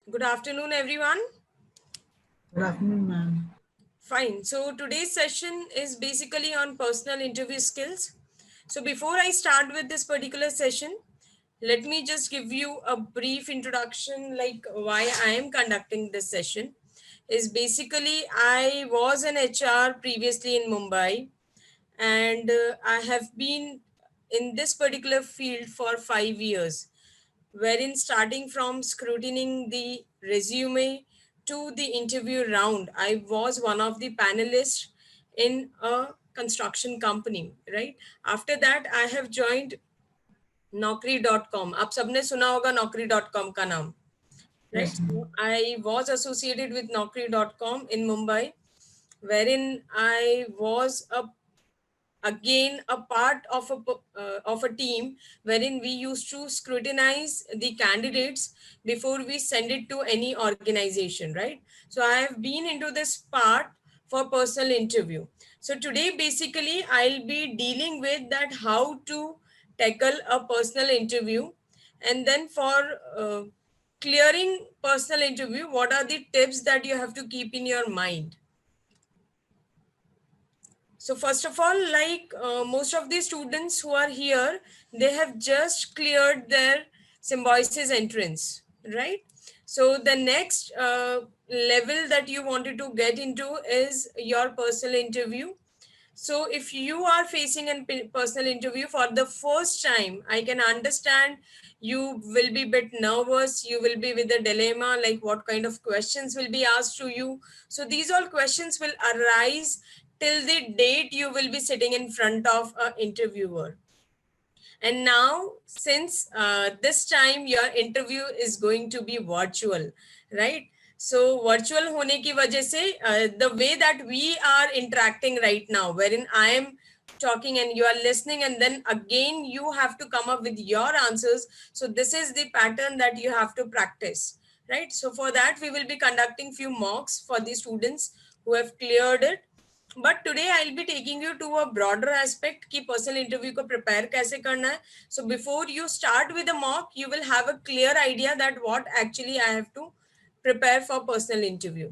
Good afternoon, everyone. Good afternoon, ma'am. Fine. So today's session is basically on personal interview skills. So before I start with this particular session, let me just give you a brief introduction like why I am conducting this session. Is basically I was an HR previously in Mumbai, and I have been in this particular field for 5 years, wherein starting from scrutinizing the resume to the interview round, I was one of the panelists in a construction company, right? After that, I have joined Naukri.com. आप सबने सुना होगा Naukri.com का नाम, right? Yes, So ma'am. I was associated with Naukri.com in Mumbai, wherein I was again a part of a team wherein we used to scrutinize the candidates before we send it to any organization, right? So I have been into this part for personal interview. So today basically I'll be dealing with that how to tackle a personal interview, and then for clearing personal interview, what are the tips that you have to keep in your mind. So first of all, like most of the students who are here, they have just cleared their symbiosis entrance, right? So the next level that you wanted to get into is your personal interview. So if you are facing a personal interview for the first time, I can understand you will be a bit nervous. You will be with a dilemma, like what kind of questions will be asked to you. So these all questions will arise till the date you will be sitting in front of a interviewer. And now, since this time your interview is going to be virtual, right? So virtual होने की वजह से the way that we are interacting right now, wherein I am talking and you are listening, and then again you have to come up with your answers. So this is the pattern that you have to practice, right? So for that we will be conducting few mocks for the students who have cleared it. But today I will be taking you to a broader aspect कि personal interview को prepare कैसे करना है. So before you start with a mock you will have a clear idea that what actually I have to prepare for personal interview.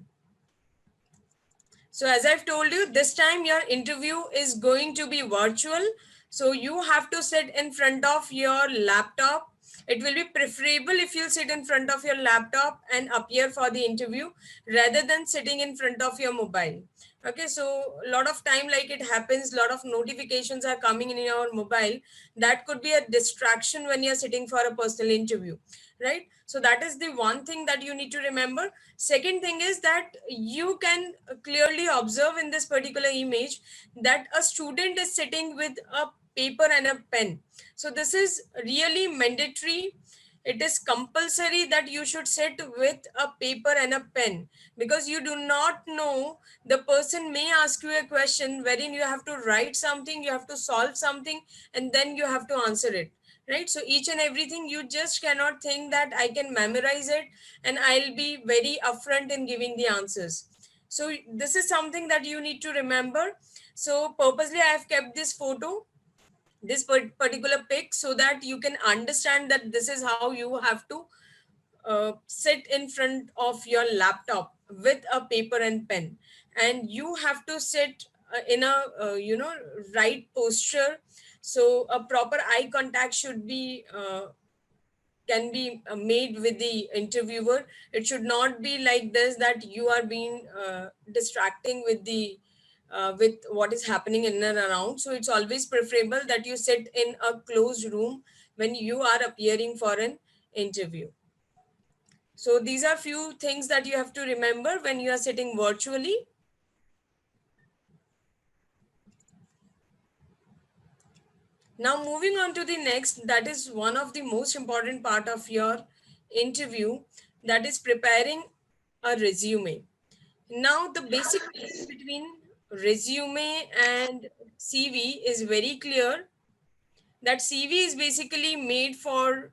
So as I've told you, this time your interview is going to be virtual. So you have to sit in front of your laptop. It will be preferable if you sit in front of your laptop and appear for the interview rather than sitting in front of your mobile. Okay, so a lot of time like it happens, a lot of notifications are coming in your mobile. That could be a distraction when you're sitting for a personal interview, right? So that is the one thing that you need to remember. Second thing is that you can clearly observe in this particular image that a student is sitting with a paper and a pen. So this is really mandatory. It is compulsory that you should sit with a paper and a pen, because you do not know, the person may ask you a question wherein you have to write something, you have to solve something, and then you have to answer it, right? So each and everything, you just cannot think that I can memorize it and I'll be very upfront in giving the answers. So this is something that you need to remember. So purposely I have kept this photo, this particular pic, so that you can understand that this is how you have to sit in front of your laptop with a paper and pen, and you have to sit in a right posture. So a proper eye contact should be can be made with the interviewer. It should not be like this that you are being distracting with what is happening in and around. So it's always preferable that you sit in a closed room when you are appearing for an interview. So these are few things that you have to remember when you are sitting virtually. Now moving on to the next, that is one of the most important part of your interview, that is preparing a resume. Now the basic difference between resume and CV is very clear, that CV is basically made for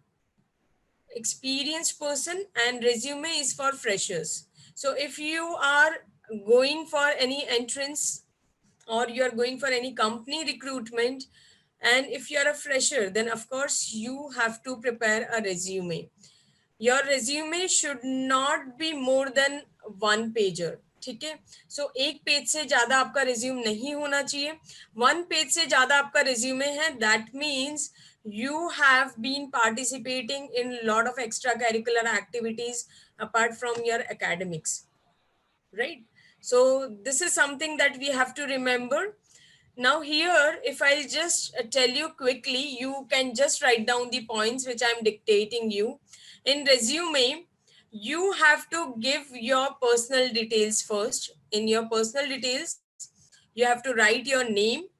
experienced person and resume is for freshers. So if you are going for any entrance or you are going for any company recruitment, and if you are a fresher, then of course you have to prepare a resume. your resume should not be more than one pager. ठीक है, सो एक page से ज्यादा आपका resume नहीं होना चाहिए. One page से ज्यादा आपका रिज्यूमे है, that means you have been participating in a lot of extracurricular activities apart from your academics, right? So this is something that we have to remember. Now here, if I'll just tell you quickly, you can just write down the points which I'm dictating you. In resume, you have to give your personal details first. In your personal details, you have to write your name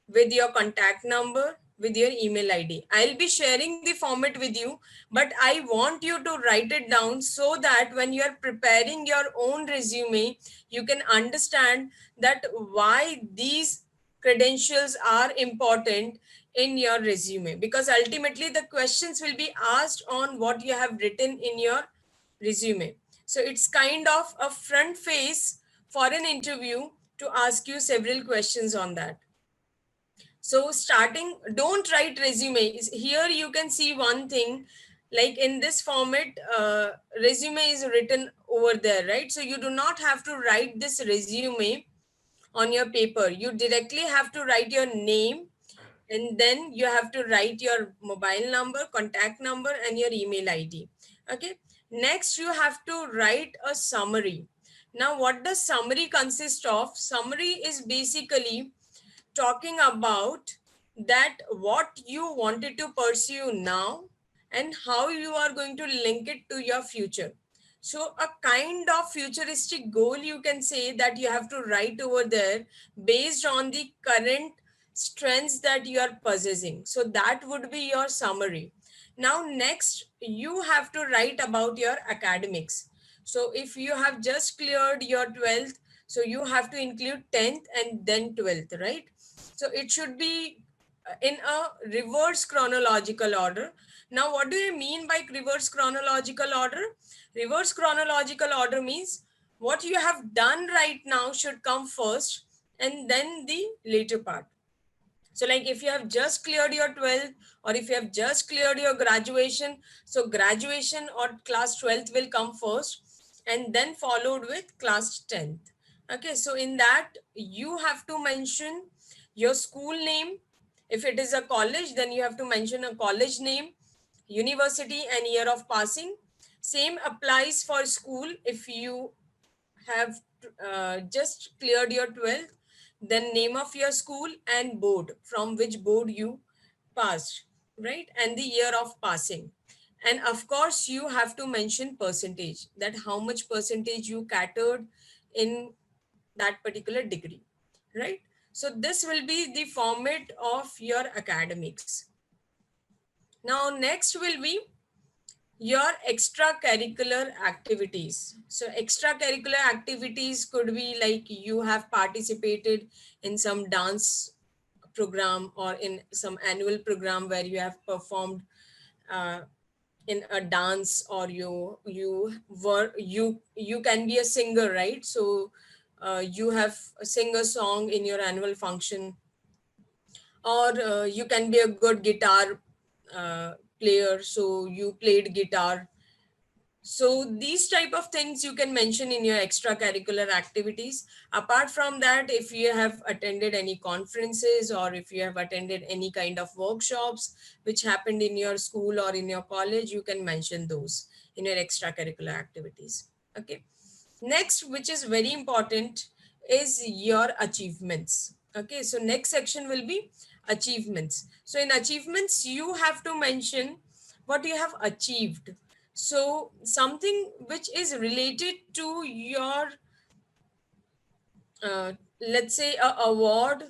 with your contact number, with your email ID. I'll be sharing the format with you, but I want you to write it down so that when you are preparing your own resume, you can understand that why these credentials are important in your resume, because ultimately the questions will be asked on what you have written in your resume. So it's kind of a front face for an interview to ask you several questions on that. So starting, don't write resume. Here you can see one thing, like in this format, resume is written over there, right? So you do not have to write this resume on your paper. You directly have to write your name, and then you have to write your mobile number, contact number, and your email ID. Okay. Next, you have to write a summary. Now, what does summary consist of? Summary is basically talking about that what you wanted to pursue now and how you are going to link it to your future. So a kind of futuristic goal, you can say, that you have to write over there based on the current strengths that you are possessing. So that would be your summary. Now next, you have to write about your academics. So if you have just cleared your 12th, so you have to include 10th and then 12th, right? So it should be in a reverse chronological order. Now, what do you mean by reverse chronological order? Reverse chronological order means what you have done right now should come first and then the later part. So like if you have just cleared your 12th or if you have just cleared your graduation, so graduation or class 12th will come first and then followed with class 10th. Okay, so in that you have to mention your school name. If it is a college, then you have to mention a college name, university and year of passing. Same applies for school. If you have just cleared your 12th, then name of your school and board, from which board you passed, right? And the year of passing. And of course, you have to mention percentage, that how much percentage you catered in that particular degree, right? So this will be the format of your academics. Now, next will be your extracurricular activities. So extracurricular activities could be like you have participated in some dance program or in some annual program where you have performed uh, in a dance, or you can be a singer, right? So you have sing a song in your annual function, or you can be a good guitar uh, player, so you played guitar. So these type of things you can mention in your extracurricular activities. Apart from that, if you have attended any conferences or if you have attended any kind of workshops which happened in your school or in your college, you can mention those in your extracurricular activities. Okay. Next, which is very important, is your achievements. Okay, so next section will be achievements. So in achievements, you have to mention what you have achieved. So something which is related to your, let's say, a award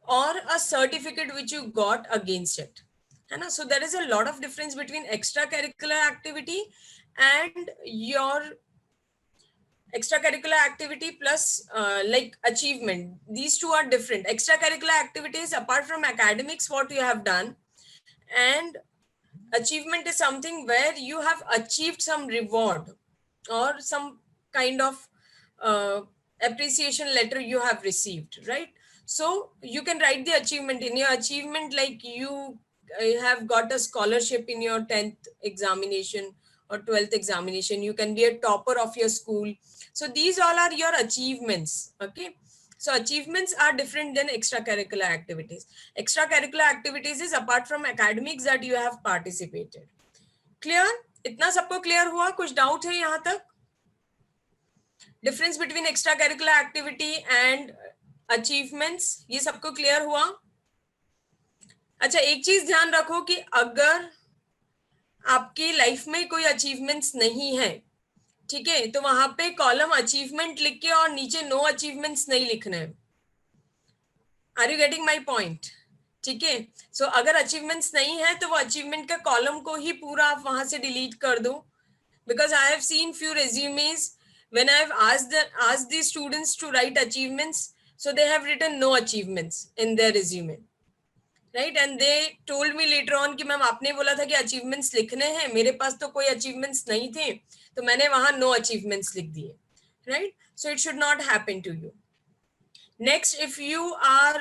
or a certificate which you got against it. है ना? So there is a lot of difference between extracurricular activity and your extracurricular activity plus like achievement. These two are different. Extracurricular activities apart from academics, what you have done, and achievement is something where you have achieved some reward or some kind of uh, appreciation letter you have received, right? So you can write the achievement in your achievement, like you have got a scholarship in your 10th examination, or 12th examination. You can be a topper of your school. So these all are your achievements. Okay. So achievements are different than extracurricular activities. Extracurricular activities is apart from academics that you have participated. Clear? इतना सबको clear हुआ? कुछ doubt है यहाँ तक? Difference between extra curricular activity and achievements, ये सबको clear हुआ? अच्छा, एक चीज ध्यान रखो कि अगर आपकी लाइफ में कोई अचीवमेंट्स नहीं है, ठीक है, तो वहां पे कॉलम अचीवमेंट लिख के और नीचे नो अचीवमेंट्स नहीं लिखना है. Are you getting my point? ठीक है. सो अगर अचीवमेंट्स नहीं है तो वो अचीवमेंट का कॉलम को ही पूरा आप वहां से डिलीट कर दो. Because I have seen few resumes when I have asked the students to write achievements, so they have written no achievements in their resume, right? And they told me later on कि ma'am आपने बोला था कि achievements लिखने हैं, मेरे पास तो कोई achievements नहीं थे, तो मैंने वहां no achievements लिख दिए, right? So it should not happen to you. Next, if you are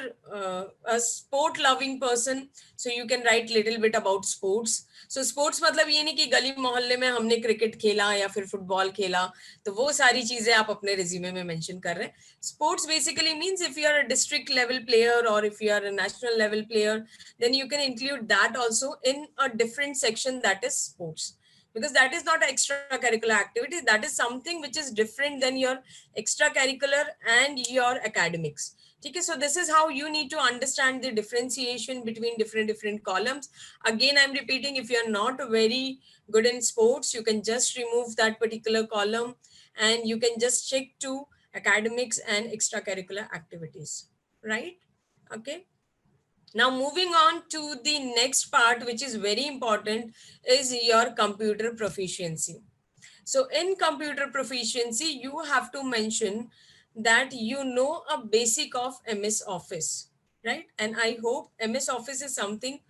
a sport loving person, so you can write little bit about sports. So sports मतलब ये नहीं कि गली मोहल्ले में हमने क्रिकेट खेला या फिर फुटबॉल खेला, तो वो सारी चीजें आप अपने रिज्यूमे में मेंशन कर रहे हैं. Sports basically means if you are a district level player or if you are a national level player, then you can include that also in a different section, that is sports. Because that is not an extracurricular activity, that is something which is different than your extracurricular and your academics. Okay, so this is how you need to understand the differentiation between different columns. Again, I'm repeating, if you're not very good in sports, you can just remove that particular column and you can just check to academics and extracurricular activities, right? Okay. Now moving on to the next part, which is very important, is your computer proficiency. So in computer proficiency, you have to mention that you know a basic of MS Office, right? And I hope MS Office is something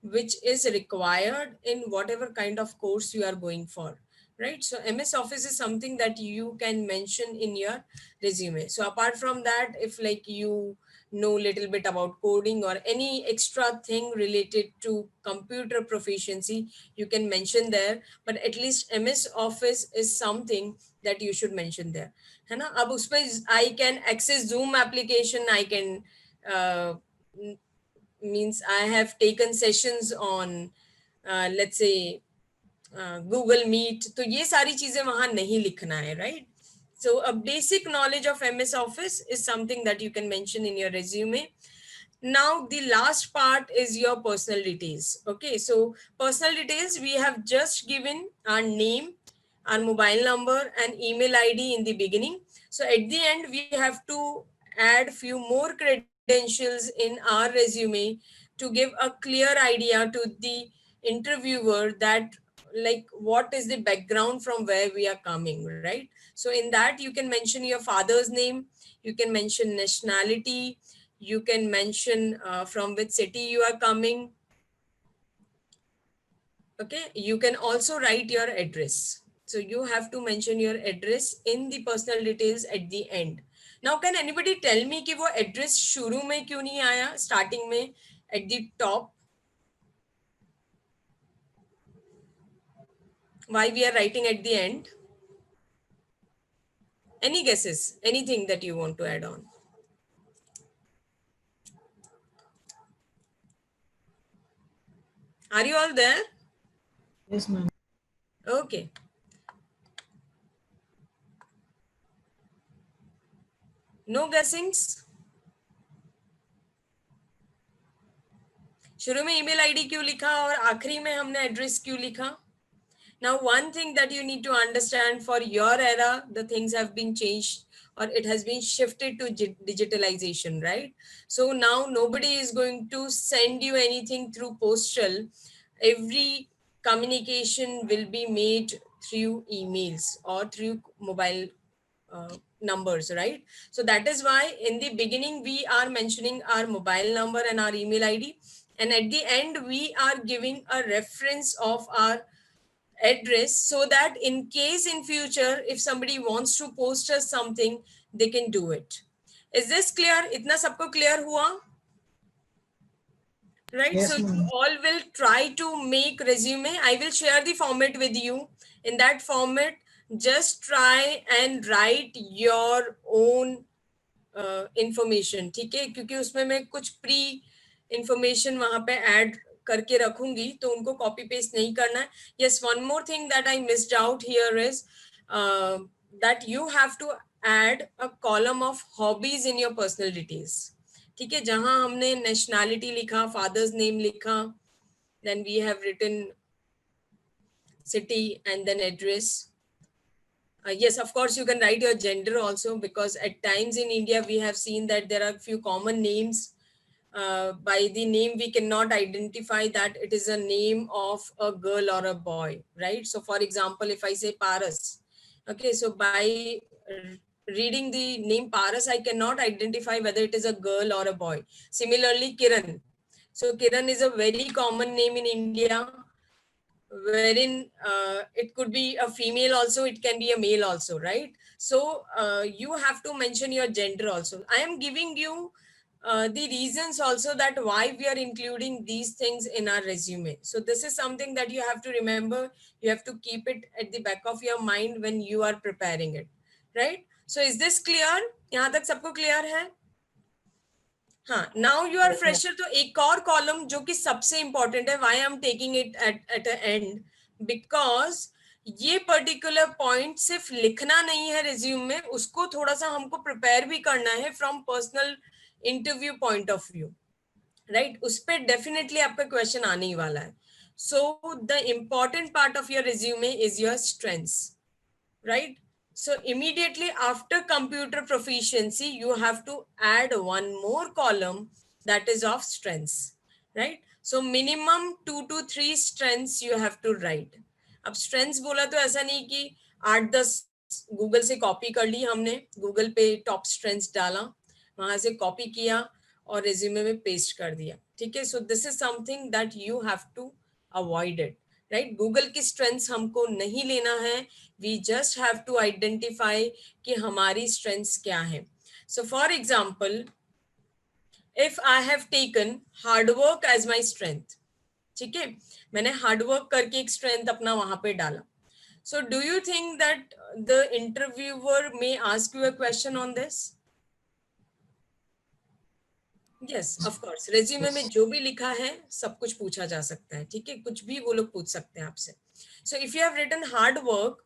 which is required in whatever kind of course you are going for, right? So MS Office is something that you can mention in your resume. So apart from that, if like you know little bit about coding or any extra thing related to computer proficiency, you can mention there, but at least MS Office is something that you should mention there, है ना? अब उसमें I can access Zoom application, I can means I have taken sessions on let's say Google Meet, तो ये सारी चीजें वहां नहीं लिखना है, right? So a basic knowledge of MS Office is something that you can mention in your resume. Now the last part is your personal details. Okay, so personal details, we have just given our name, our mobile number and email ID in the beginning. So at the end, we have to add few more credentials in our resume to give a clear idea to the interviewer that like what is the background from where we are coming, right? So in that you can mention your father's name, you can mention nationality, you can mention from which city you are coming. Okay, you can also write your address. So you have to mention your address in the personal details at the end. Now can anybody tell me कि वो address शुरू में क्यों नहीं आया, starting में at the top? Why we are writing at the end? Any guesses? Anything that you want to add on? Are you all there? Yes, ma'am. Okay. No guessings? शुरू में ईमेल आईडी क्यों लिखा और आखिरी में हमने address क्यों लिखा? Now, one thing that you need to understand, for your era, the things have been changed or it has been shifted to digitalization, right? So now nobody is going to send you anything through postal. Every communication will be made through emails or through mobile numbers, right? So that is why in the beginning we are mentioning our mobile number and our email ID, and at the end we are giving a reference of our address so that in case in future if somebody wants to post us something, they can do it. Is this clear? Itna sabko clear hua? Right? Yes, So you ma'am. all will try to make resume. I will share the format with you In that format, just try and write your own information, ठीक है, क्योंकि उसमें मैं कुछ pre information वहां पे add करके रखूंगी, तो उनको कॉपी पेस्ट नहीं करना है. Yes, one more thing that I missed out here is that you have to add a column of hobbies in your personal details. ठीक है, जहां हमने नेशनैलिटी लिखा, फादर्स नेम लिखा, then we have written city and then address. Yes, of course, you can write your gender also, because at times in India, we have seen that there are few common names. By the name, we cannot identify that it is a name of a girl or a boy, right? So for example, if I say Paras, okay, so by reading the name Paras, I cannot identify whether it is a girl or a boy. Similarly, Kiran. So Kiran is a very common name in India, wherein it could be a female also, it can be a male also, right? So you have to mention your gender also. I am giving you the reasons also that why we are including these things in our resume. So this is something that you have to remember. You have to keep it at the back of your mind when you are preparing it, right? So is this clear? यहाँ तक सबको clear है? हाँ, now you are fresher, तो एक और column जो कि सबसे इंपॉर्टेंट है, why I am taking it at a and, because ये पर्टिकुलर पॉइंट सिर्फ लिखना नहीं है रिज्यूम में, उसको थोड़ा सा हमको प्रिपेयर भी करना है from personal interview point of view, right? उस पर डेफिनेटली आपका क्वेश्चन आने ही वाला है. So the important part of your resume is your strengths, right? So immediately after computer proficiency, you have to add one more column that is of strengths, right? So minimum 2 to 3 strengths you have to write. अब strengths बोला तो ऐसा नहीं कि 8-10 Google से copy कर ली हमने, Google पे टॉप स्ट्रेंथ्स डाला, वहां से कॉपी किया और रिज्यूमे में पेस्ट कर दिया, ठीक है? So this is something that you have to avoid it, right? Google की स्ट्रेंथ्स हमको नहीं लेना है, we just have to identify कि हमारी स्ट्रेंथ्स क्या है. So for example, if I have taken hard work as my strength, ठीक है, मैंने हार्डवर्क करके एक स्ट्रेंथ अपना वहां पे डाला. So do you think that the interviewer may ask you a question on this? Yes, of course, resume में जो भी लिखा है सब कुछ पूछा जा सकता है, ठीक है, कुछ भी वो लोग पूछ सकते हैं आपसे. So if you have written hard work,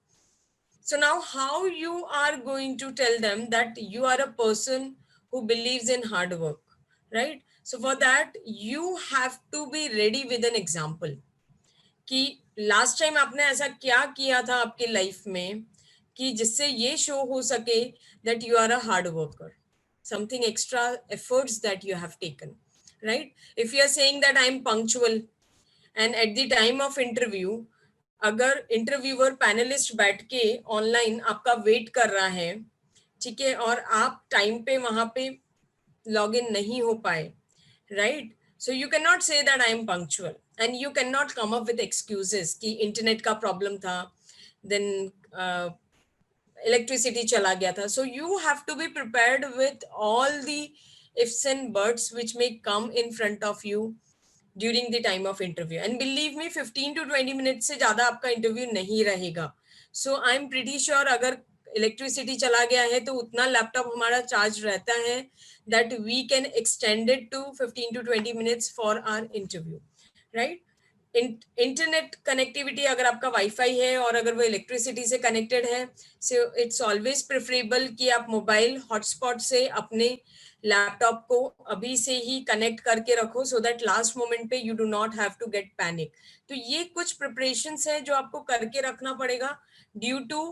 so now how you are going to tell them that you are a person who believes in hard work, right? So for that you have to be ready with an example कि last time आपने ऐसा क्या किया था आपके life में कि जिससे ये शो हो सके that you are a hard worker, something extra efforts that you have taken, right? If you are saying that I am punctual and at the time of interview, अगर इंटरव्यूअर पैनलिस्ट बैठ के online आपका wait कर रहा है, ठीक है, और आप टाइम पे वहां पे लॉग इन नहीं हो पाए, right? So you can not say that I am punctual and you can not come up with excuses कि इंटरनेट का प्रॉब्लम था, देन इलेक्ट्रिसिटी चला गया था. So you have to be prepared with all the ifs and buts which may come in front of you during the time of interview. And believe me, 15 to 20 minute से ज्यादा आपका interview नहीं रहेगा. सो I am pretty sure अगर electricity चला गया है तो उतना लैपटॉप हमारा चार्ज रहता है that we can extend it to 15 to 20 minutes for our interview, right? Internet connectivity अगर आपका वाईफाई है और अगर वो इलेक्ट्रिसिटी से कनेक्टेड है, सो इट्स ऑलवेज प्रेफरेबल कि आप मोबाइल हॉटस्पॉट से अपने लैपटॉप को अभी से ही कनेक्ट करके रखो, सो दैट लास्ट मोमेंट पे you do not have to get panic. तो ये कुछ प्रिपरेशंस है जो आपको करके रखना पड़ेगा due to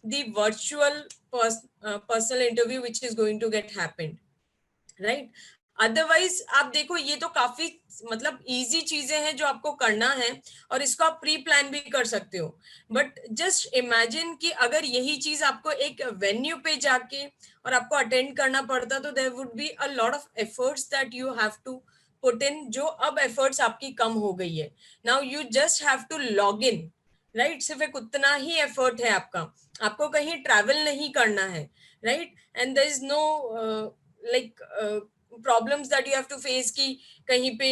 the virtual personal interview which is going to get happened, right? Otherwise आप देखो, ये तो काफी मतलब इजी चीजें हैं जो आपको करना है और इसको आप प्री प्लान भी कर सकते हो. बट जस्ट इमेजिन कि अगर यही चीज आपको एक वेन्यू पे जाके और आपको अटेंड करना पड़ता, तो there would be a lot of efforts that you have to put in, जो अब एफर्ट्स आपकी कम हो गई है. Now you just have to log in, right? सिर्फ एक उतना ही एफर्ट है आपका, आपको कहीं ट्रैवल नहीं करना है, right? And there is no like problems that you have to face कि कहीं पे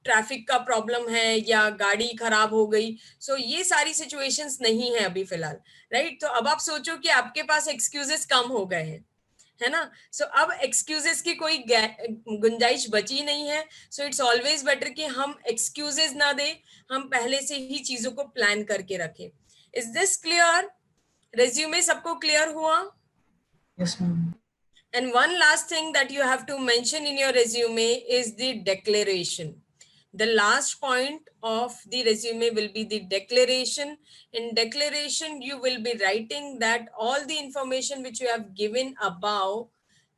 ट्रैफिक का प्रॉब्लम है या गाड़ी खराब हो गई. सो ये सारी सिचुएशंस नहीं है अभी फिलहाल, राइट? तो अब आप सोचो कि आपके पास एक्सक्यूजेस कम हो गए हैं, है ना? सो अब एक्सक्यूजेस की कोई गुंजाइश बची नहीं है. सो इट्स ऑलवेज बेटर कि हम एक्सक्यूजेस ना दे, हम पहले से ही चीजों को प्लान करके रखें. Is this clear? रेज्यूमे सबको क्लियर हुआ? Yes, ma'am. And one last thing that you have to mention in your resume is the declaration. The last point of the resume will be the declaration. In declaration, you will be writing that all the information which you have given above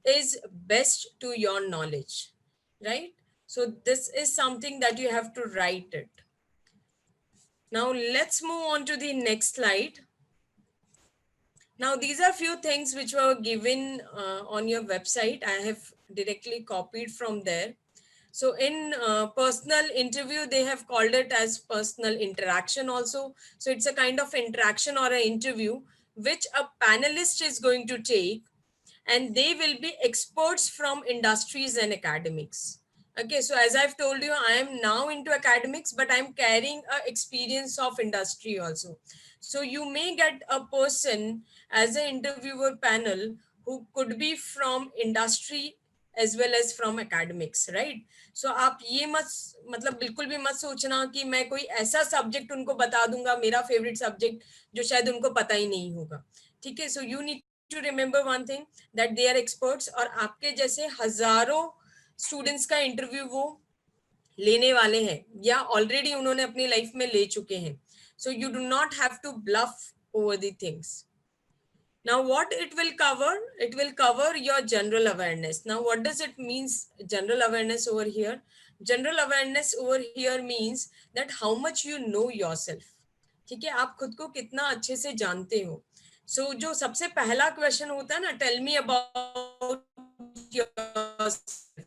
is best to your knowledge, right? So this is something that you have to write it. Now let's move on to the next slide. Now, these are few things which were given on your website. I have directly copied from there. So in personal interview, they have called it as personal interaction also. So it's a kind of interaction or an interview which a panelist is going to take, and they will be experts from industries and academics. Okay, so as I've told you, I am now into academics, but I'm carrying a experience of industry also. So you may get a person as an interviewer panel who could be from industry as well as from academics, right? So आप ये मत मतलब बिल्कुल भी मत सोचना कि मैं कोई ऐसा सब्जेक्ट उनको बता दूंगा, मेरा फेवरेट सब्जेक्ट, जो शायद उनको पता ही नहीं होगा. ठीक है? So you need to remember one thing that they are experts, और आपके जैसे हजारों स्टूडेंट्स का इंटरव्यू वो लेने वाले हैं या ऑलरेडी उन्होंने अपनी लाइफ में ले चुके हैं. So you do not have to bluff over the things. Now what it will cover? It will cover your general awareness. Now what does it means general awareness over here? General awareness over here means that how much you know yourself. ठीक है? आप खुद को कितना अच्छे से जानते हो. So जो सबसे पहला क्वेश्चन होता है ना, tell me about yourself,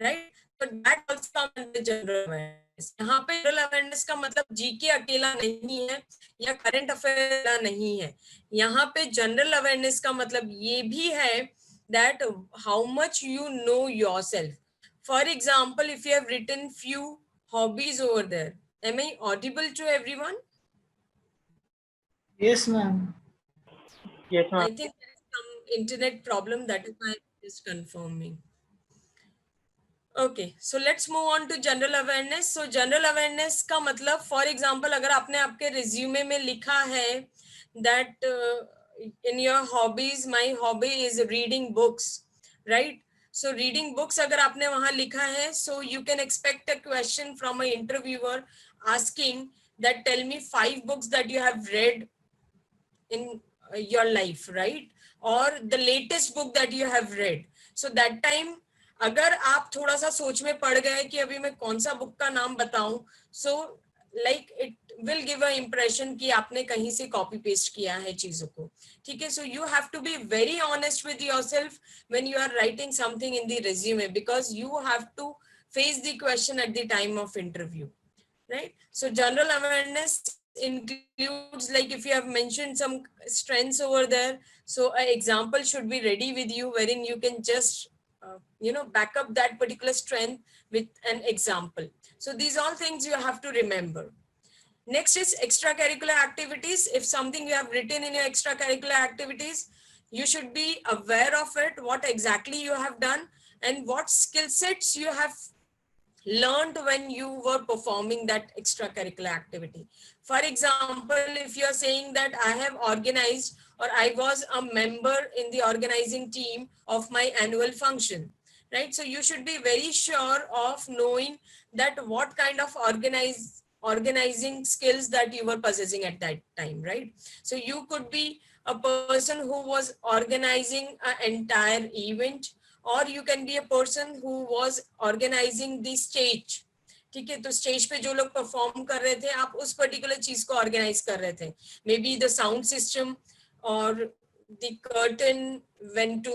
right? So that also comes under general awareness. यहाँ पे जनरल अवेयरनेस का मतलब जीके अकेला नहीं है या करंट अफेयर नहीं है. यहाँ पे जनरल अवेयरनेस का मतलब ये भी है that how much you know yourself. For example, if you have written few hobbies over there, am I audible to everyone? Yes, ma'am. Yes, I ma'am. think there is some internet problem, that is why I'm just confirming. Okay, so let's move on to general awareness. So general awareness का मतलब, for example, अगर आपने आपके resume में लिखा है that in your hobbies, my hobby is reading books, right? So reading books अगर आपने वहाँ लिखा है, so you can expect a question from an interviewer asking that tell me 5 books that you have read in your life, right? Or the latest book that you have read. So that time अगर आप थोड़ा सा सोच में पड़ गए कि अभी मैं कौन सा बुक का नाम बताऊं, so like it will give a impression कि आपने कहीं से copy paste किया है चीजों को. ठीक है? So you have to be very honest with yourself when you are writing something in the resume, because you have to face the question at the time of interview, right? So general awareness includes, like if you have mentioned some strengths over there, so an example should be ready with you wherein you can just back up that particular strength with an example. So these all things you have to remember. Next is extracurricular activities. If something you have written in your extracurricular activities, you should be aware of it, what exactly you have done and what skill sets you have learned when you were performing that extracurricular activity. For example, if you're saying that I have organized or I was a member in the organizing team of my annual function, right? So you should be very sure of knowing that what kind of organizing skills that you were possessing at that time, right? So you could be a person who was organizing an entire event, or you can be a person who was organizing the stage. ठीक है? तो stage पे जो लोग perform कर रहे थे, आप उस पर्टिकुलर चीज को ऑर्गेनाइज कर रहे थे. May be the sound system और the curtain when to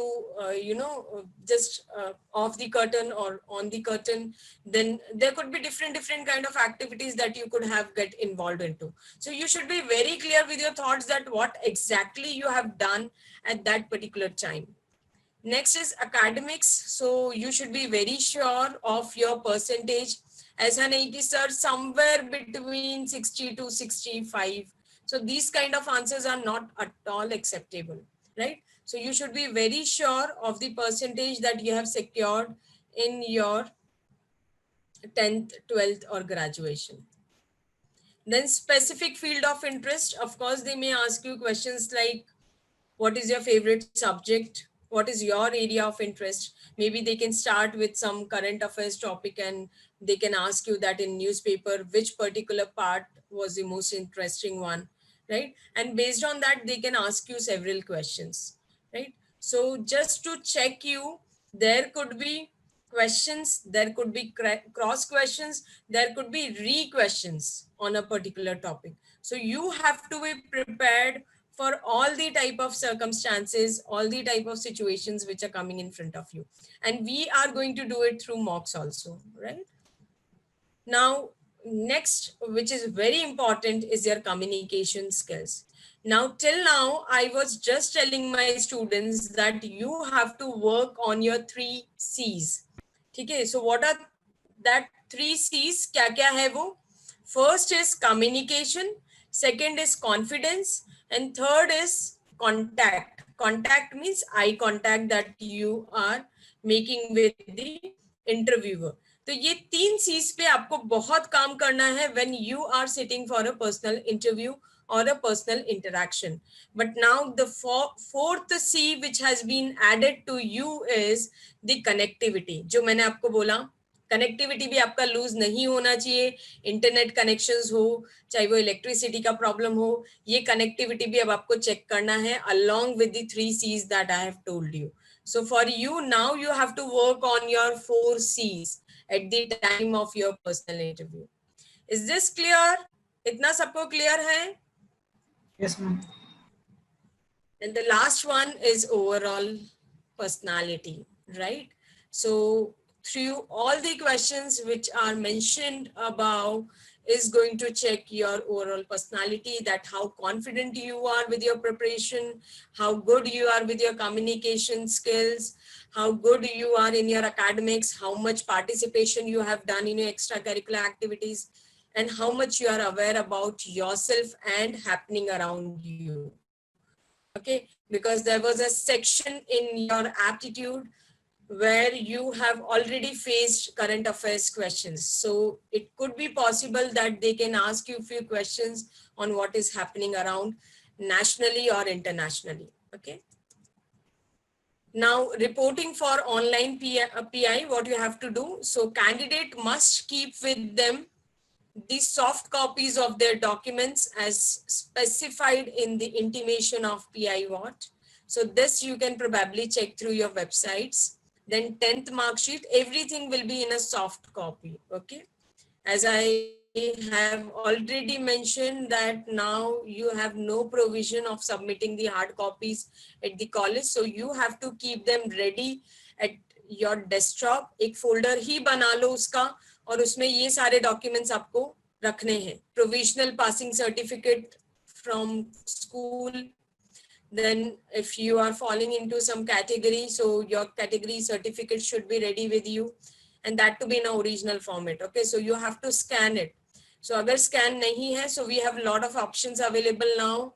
just off the curtain or on the curtain. Then there could be different kind of activities that you could have get involved into. So you should be very clear with your thoughts that what exactly you have done at that particular time. Next is academics. So you should be very sure of your percentage. ऐसा नहीं कि sir somewhere between 60 to 65. So these kind of answers are not at all acceptable, right? So you should be very sure of the percentage that you have secured in your 10th, 12th or graduation. Then specific field of interest. Of course, they may ask you questions like, what is your favorite subject? What is your area of interest? Maybe they can start with some current affairs topic and they can ask you that in newspaper, which particular part was the most interesting one, right? And based on that, they can ask you several questions, right? So just to check you, there could be questions, there could be cross questions, there could be re-questions on a particular topic. So you have to be prepared for all the type of circumstances, all the type of situations which are coming in front of you. And we are going to do it through mocks also, right? Now, next, which is very important, is your communication skills. Now, till now, I was just telling my students that you have to work on your 3 C's. Okay, so what are that 3 C's? क्या क्या है वो? First is communication, second is confidence, and third is contact. Contact means eye contact that you are making with the interviewer. तो ये 3 C's पे आपको बहुत काम करना है when you are sitting for a personal interview or a personal interaction. But now the fourth C which has been added to you is the connectivity. जो मैंने आपको बोला, कनेक्टिविटी भी आपका लूज नहीं होना चाहिए. इंटरनेट कनेक्शंस हो, चाहे वो इलेक्ट्रिसिटी का प्रॉब्लम हो, ये कनेक्टिविटी भी अब आपको चेक करना है along with the 3 C's that I have told you. So for you now, you have to work on your 4 C's at the time of your personal interview. Is this clear? इतना सबको clear है? Yes, ma'am. And the last one is overall personality, right? So through all the questions which are mentioned above is going to check your overall personality, that how confident you are with your preparation, how good you are with your communication skills, how good you are in your academics, how much participation you have done in your extracurricular activities, and how much you are aware about yourself and happening around you. Okay, because there was a section in your aptitude where you have already faced current affairs questions. So it could be possible that they can ask you a few questions on what is happening around nationally or internationally. Okay. Now, reporting for online PI, what you have to do. So candidate must keep with them the soft copies of their documents as specified in the intimation of PI what. So this you can probably check through your websites. Then 10th mark sheet, everything will be in a soft copy. Okay. As I have already mentioned that now you have no provision of submitting the hard copies at the college. So you have to keep them ready at your desktop. एक folder ही बना लो उसका और उसमें ये सारे documents आपको रखने हैं. Provisional passing certificate from school. Then if you are falling into some category, so your category certificate should be ready with you, and that to be in a original format. Okay, so you have to scan it. So agar scan nahi hai, so we have a lot of options available now.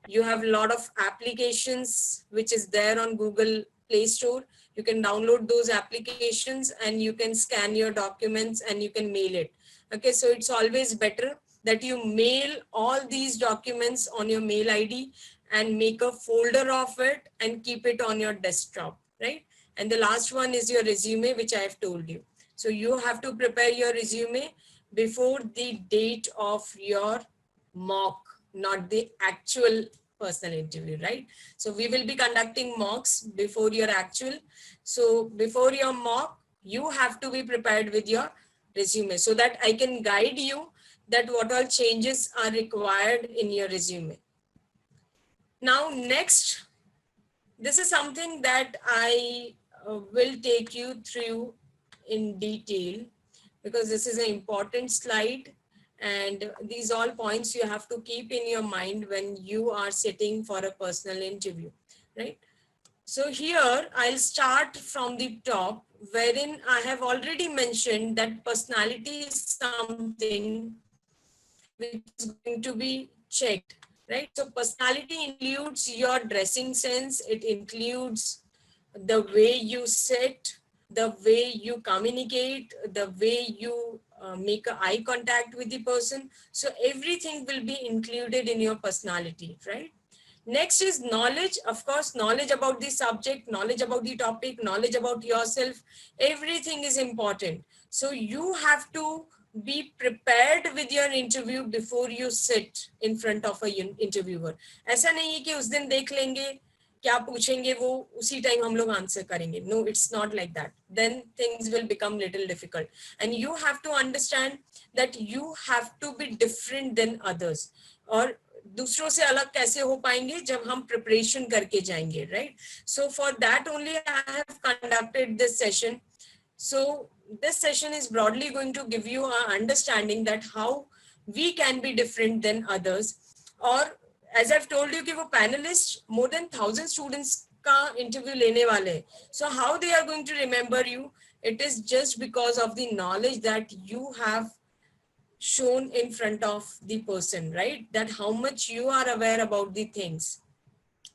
You have a lot of applications which is there on Google Play Store. You can download those applications and you can scan your documents and you can mail it. Okay, so it's always better that you mail all these documents on your mail ID and make a folder of it and keep it on your desktop, right? And the last one is your resume, which I have told you. So you have to prepare your resume before the date of your mock, not the actual personal interview, right? So we will be conducting mocks before your actual. So before your mock, you have to be prepared with your resume so that I can guide you that what all changes are required in your resume. Now, next, this is something that I will take you through in detail because this is an important slide and these all points you have to keep in your mind when you are sitting for a personal interview, right? So here I'll start from the top, wherein I have already mentioned that personality is something which is going to be checked, right? So personality includes your dressing sense, it includes the way you sit, the way you communicate, the way you make a eye contact with the person. So everything will be included in your personality, right? Next is knowledge. Of course, knowledge about the subject, knowledge about the topic, knowledge about yourself. Everything is important. So you have to be prepared with your interview before you sit in front of a interviewer. ऐसा नहीं है कि उस दिन देख लेंगे क्या पूछेंगे वो उसी टाइम हम लोग आंसर करेंगे. No, it's not like that. Then things will become little difficult. And you have to understand that you have to be different than others. और दूसरों से अलग कैसे हो पाएंगे जब हम प्रिपरेशन करके जाएंगे, right? So for that only I have conducted this session. So this session is broadly going to give you an understanding that how we can be different than others. Or as I've told you कि वो panelists more than 1,000 students का interview लेने वाले हैं. So how they are going to remember you? It is just because of the knowledge that you have shown in front of the person, right? That how much you are aware about the things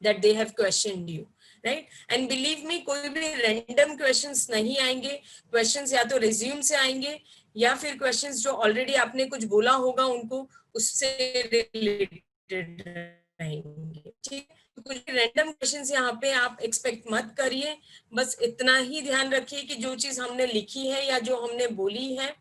that they have questioned you, right? And believe me, कोई भी random questions नहीं आएंगे. Questions या तो resume से आएंगे या फिर questions जो already आपने कुछ बोला होगा उनको उससे related रहेंगे, ठीक है? तो कुछ random questions यहाँ पे आप expect मत करिए. बस इतना ही ध्यान रखिए कि जो चीज हमने लिखी है या जो हमने बोली है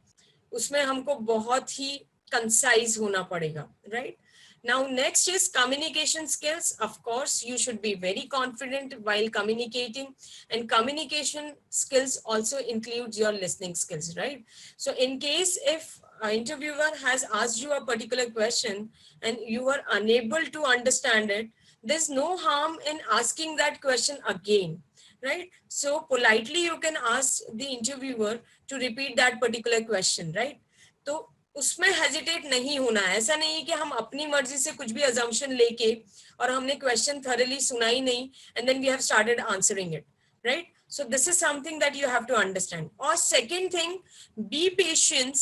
उसमें हमको बहुत ही कंसाइज होना पड़ेगा, right? Now next is communication skills. Of course you should be very confident while communicating, and communication skills also includes your listening skills, right? So in case if an interviewer has asked you a particular question and you are unable to understand it, there's no harm in asking that question again, right? So politely you can ask the interviewer to repeat that particular question, right? तो उसमें hesitate नहीं होना है. ऐसा नहीं है कि हम अपनी मर्जी से कुछ भी अजम्पशन लेके और हमने क्वेश्चन थॉरली सुना ही नहीं and then we have started answering it, right? So this is something that you have to understand. Or second thing, be patient.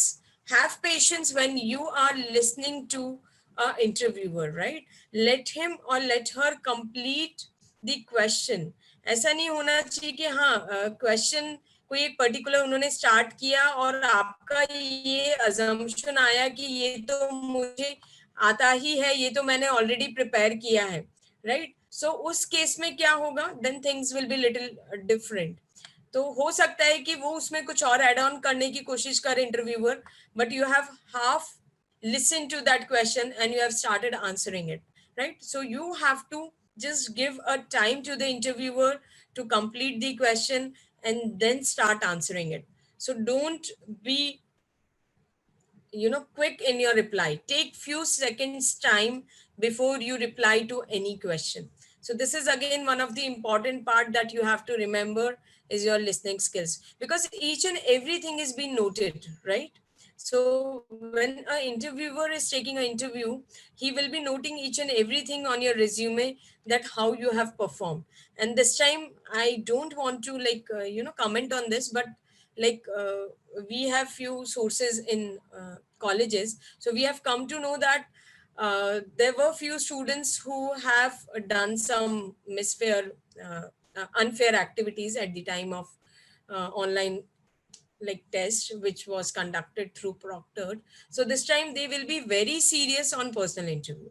Have patience when you are listening to a interviewer, right? Let him or let her complete the question. ऐसा नहीं होना चाहिए कि हाँ question कोई एक particular उन्होंने start किया और आपका ये अजम्पशन आया कि ये तो मुझे आता ही है, ये तो मैंने ऑलरेडी प्रिपेयर किया है, राइट? सो उस केस में क्या होगा, then things will be little different. तो हो सकता है कि वो उसमें कुछ और एड ऑन करने की कोशिश करे interviewer, but you have half listen to that question and you have started answering it, right? So you have to just give a time to the interviewer to complete the question and then start answering it. So don't be quick in your reply. Take few seconds time before you reply to any question. So this is again one of the important part that you have to remember is your listening skills, because each and everything is being noted, right? So when an interviewer is taking an interview, he will be noting each and everything on your resume, that how you have performed. And this time I don't want to comment on this, but we have few sources in colleges, so we have come to know that there were few students who have done some unfair activities at the time of online test which was conducted through proctored. So this time they will be very serious on personal interview,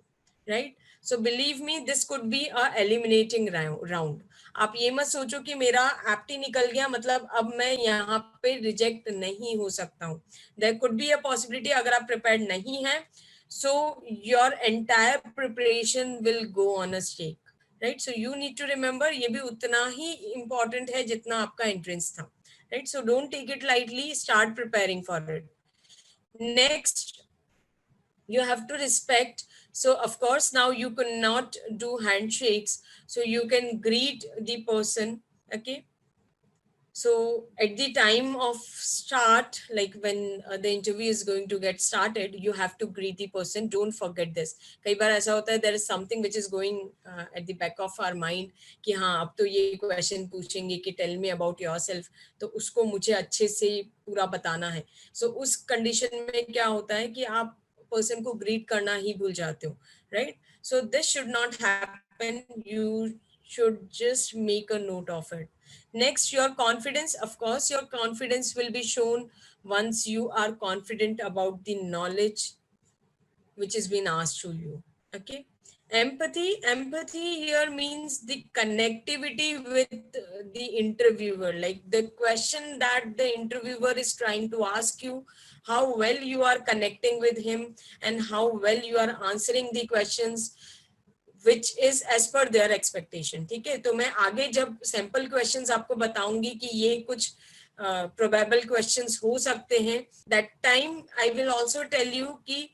right? So believe me, this could be a eliminating round. आप ये मत सोचो कि मेरा एप्टी निकल गया मतलब अब मैं यहाँ पे रिजेक्ट नहीं हो सकता हूँ. There could be a possibility अगर आप प्रिपेयर्ड नहीं है, so your entire preparation will go on a stake, right? So you need to remember ये भी उतना ही important है जितना आपका entrance था, right? So don't take it lightly, start preparing for it. Next, you have to respect. So of course now you cannot do handshakes, so you can greet the person, okay? So at the time of start, like when the interview is going to get started, you have to greet the person. Don't forget this. कई बार ऐसा होता है, there is something which is going at the back of our mind कि हाँ अब तो ये question पूछेंगे कि tell me about yourself, तो उसको मुझे अच्छे से पूरा बताना है. So उस कंडीशन में क्या होता है कि आप पर्सन को ग्रीट करना ही भूल जाते हो, right? So this should not happen. You should just make a note of it. Next, your confidence. Of course, your confidence will be shown once you are confident about the knowledge which is being asked to you. Okay. Empathy here means the connectivity with the interviewer, like the question that the interviewer is trying to ask you, how well you are connecting with him and how well you are answering the questions which is as per their expectation. ठीक है, तो मैं आगे जब sample questions आपको बताऊंगी कि ये कुछ प्रोबेबल क्वेश्चंस हो सकते हैं, that time I will also tell you कि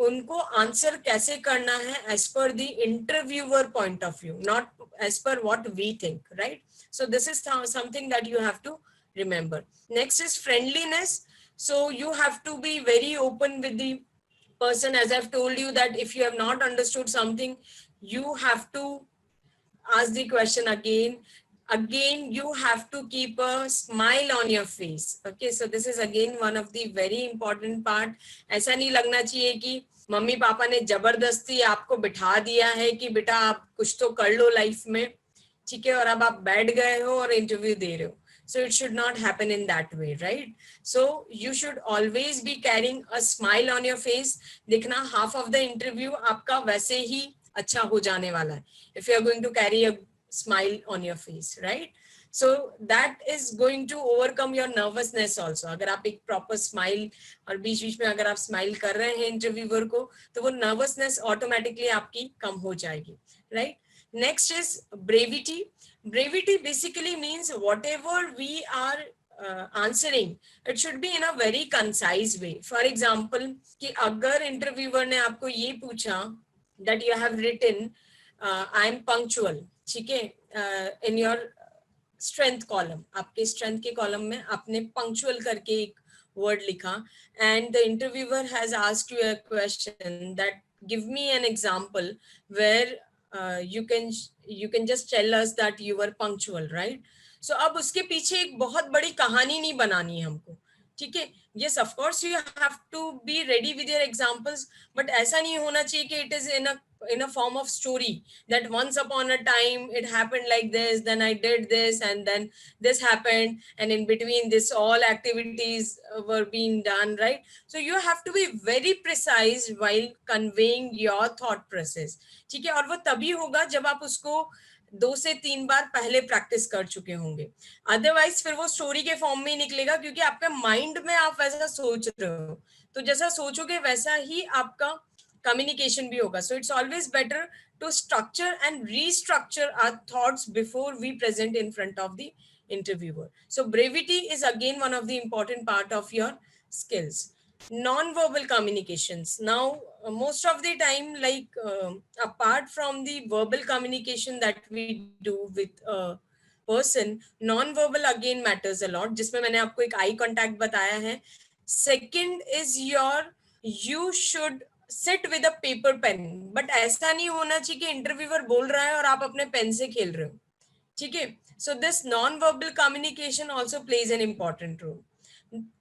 उनको आंसर कैसे करना है as per the interviewer point of view, not as per what we think, right? So this is something that you have to remember. Next is friendliness. So you have to be very open with the person. As I've told you that if you have not understood something, you have to ask the question again. You have to keep a smile on your face. Okay, so this is again one of the very important part. ऐसा नहीं लगना चाहिए कि mummy papa ने जबरदस्ती आपको बिठा दिया है कि बेटा आप कुछ तो कर लो लाइफ में, ठीक है, और अब आप बैठ गए हो और इंटरव्यू दे रहे हो. So it should not happen in that way, right? So you should always be carrying a smile on your face. देखना half of the interview आपका वैसे ही अच्छा हो जाने वाला है if you are going to carry a smile on your face, right? So that is going to overcome your nervousness also. अगर आप एक proper smile और बीच बीच में अगर आप smile कर रहे हैं इंटरव्यूअर को, तो वो nervousness automatically आपकी कम हो जाएगी, right? Next is brevity. Brevity basically means whatever we are answering, it should be in a very concise way. For example, कि अगर इंटरव्यूअर ने आपको ये पूछा that you have written I am punctual, ठीक है, in your strength column, आपके strength के column में आपने punctual करके एक word लिखा, and the interviewer has asked you a question that give me an example where you can just tell us that you were punctual, right? So अब उसके पीछे एक बहुत बड़ी कहानी नहीं बनानी है हमको, ठीक है. Yes, of course you have to be ready with your examples, but ऐसा नहीं होना चाहिए कि it is in a form of story that once upon a time it happened like this, then I did this, and then this happened, and in between this all activities were being done, right? So you have to be very precise while conveying your thought process, ठीक है. और वो तभी होगा जब आप उसको 2 से 3 बार पहले प्रैक्टिस कर चुके होंगे. अदरवाइज फिर वो स्टोरी के फॉर्म में ही निकलेगा, क्योंकि आपके माइंड में आप वैसा सोच रहे हो, तो जैसा सोचोगे वैसा ही आपका communication भी होगा. So it's always better to structure and restructure our thoughts before we present in front of the interviewer. So brevity is again one of the important part of your skills. Non-verbal communications. Now most of the time, like apart from the verbal communication that we do with a person, non-verbal again matters a lot, जिसमें मैंने आपको एक eye contact बताया है. Second is you should sit with a paper pen, but ऐसा नहीं होना चाहिए कि इंटरव्यूअर बोल रहा है और आप अपने पेन से खेल रहे हो, ठीक है. So this non-verbal communication also plays an important role.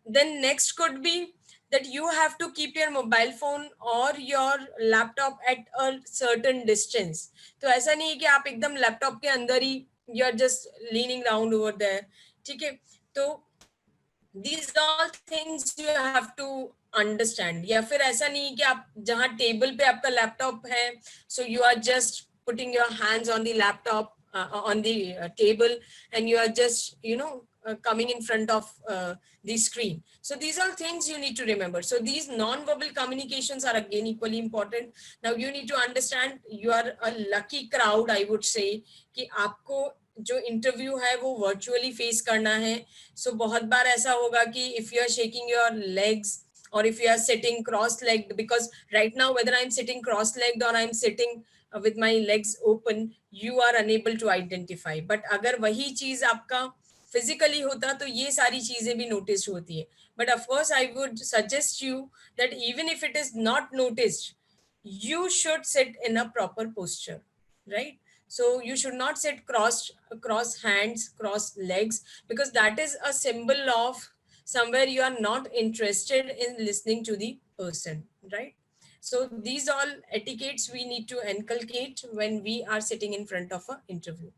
Then next could be that you have to keep your mobile phone or your laptop at a certain distance. तो ऐसा नहीं है कि आप एकदम लैपटॉप के अंदर ही you are just leaning down over there, ठीक है. तो these all things you have to understand. या फिर ऐसा नहीं कि आप जहाँ टेबल पे आपका लैपटॉप है, so you are just putting your hands on the laptop on the table, and you are just coming in front of the screen. So these are things you need to remember. So these non-verbal communications are again equally important. Now you need to understand you are a lucky crowd, I would say, कि आपको जो interview है वो virtually face करना है. सो बहुत बार ऐसा होगा कि if you are shaking your legs और if you are sitting cross legged, because right now whether I am sitting cross legged और I am sitting with my legs open, you are unable to identify. But अगर वही चीज आपका physically होता तो ये सारी चीजें भी नोटिस होती है. But of course I would suggest you that even if it is not noticed, you should sit in a proper posture, right? So you should not sit cross hands, cross legs, because that is a symbol of somewhere you are not interested in listening to the person, right? So these all etiquettes we need to inculcate when we are sitting in front of a interview.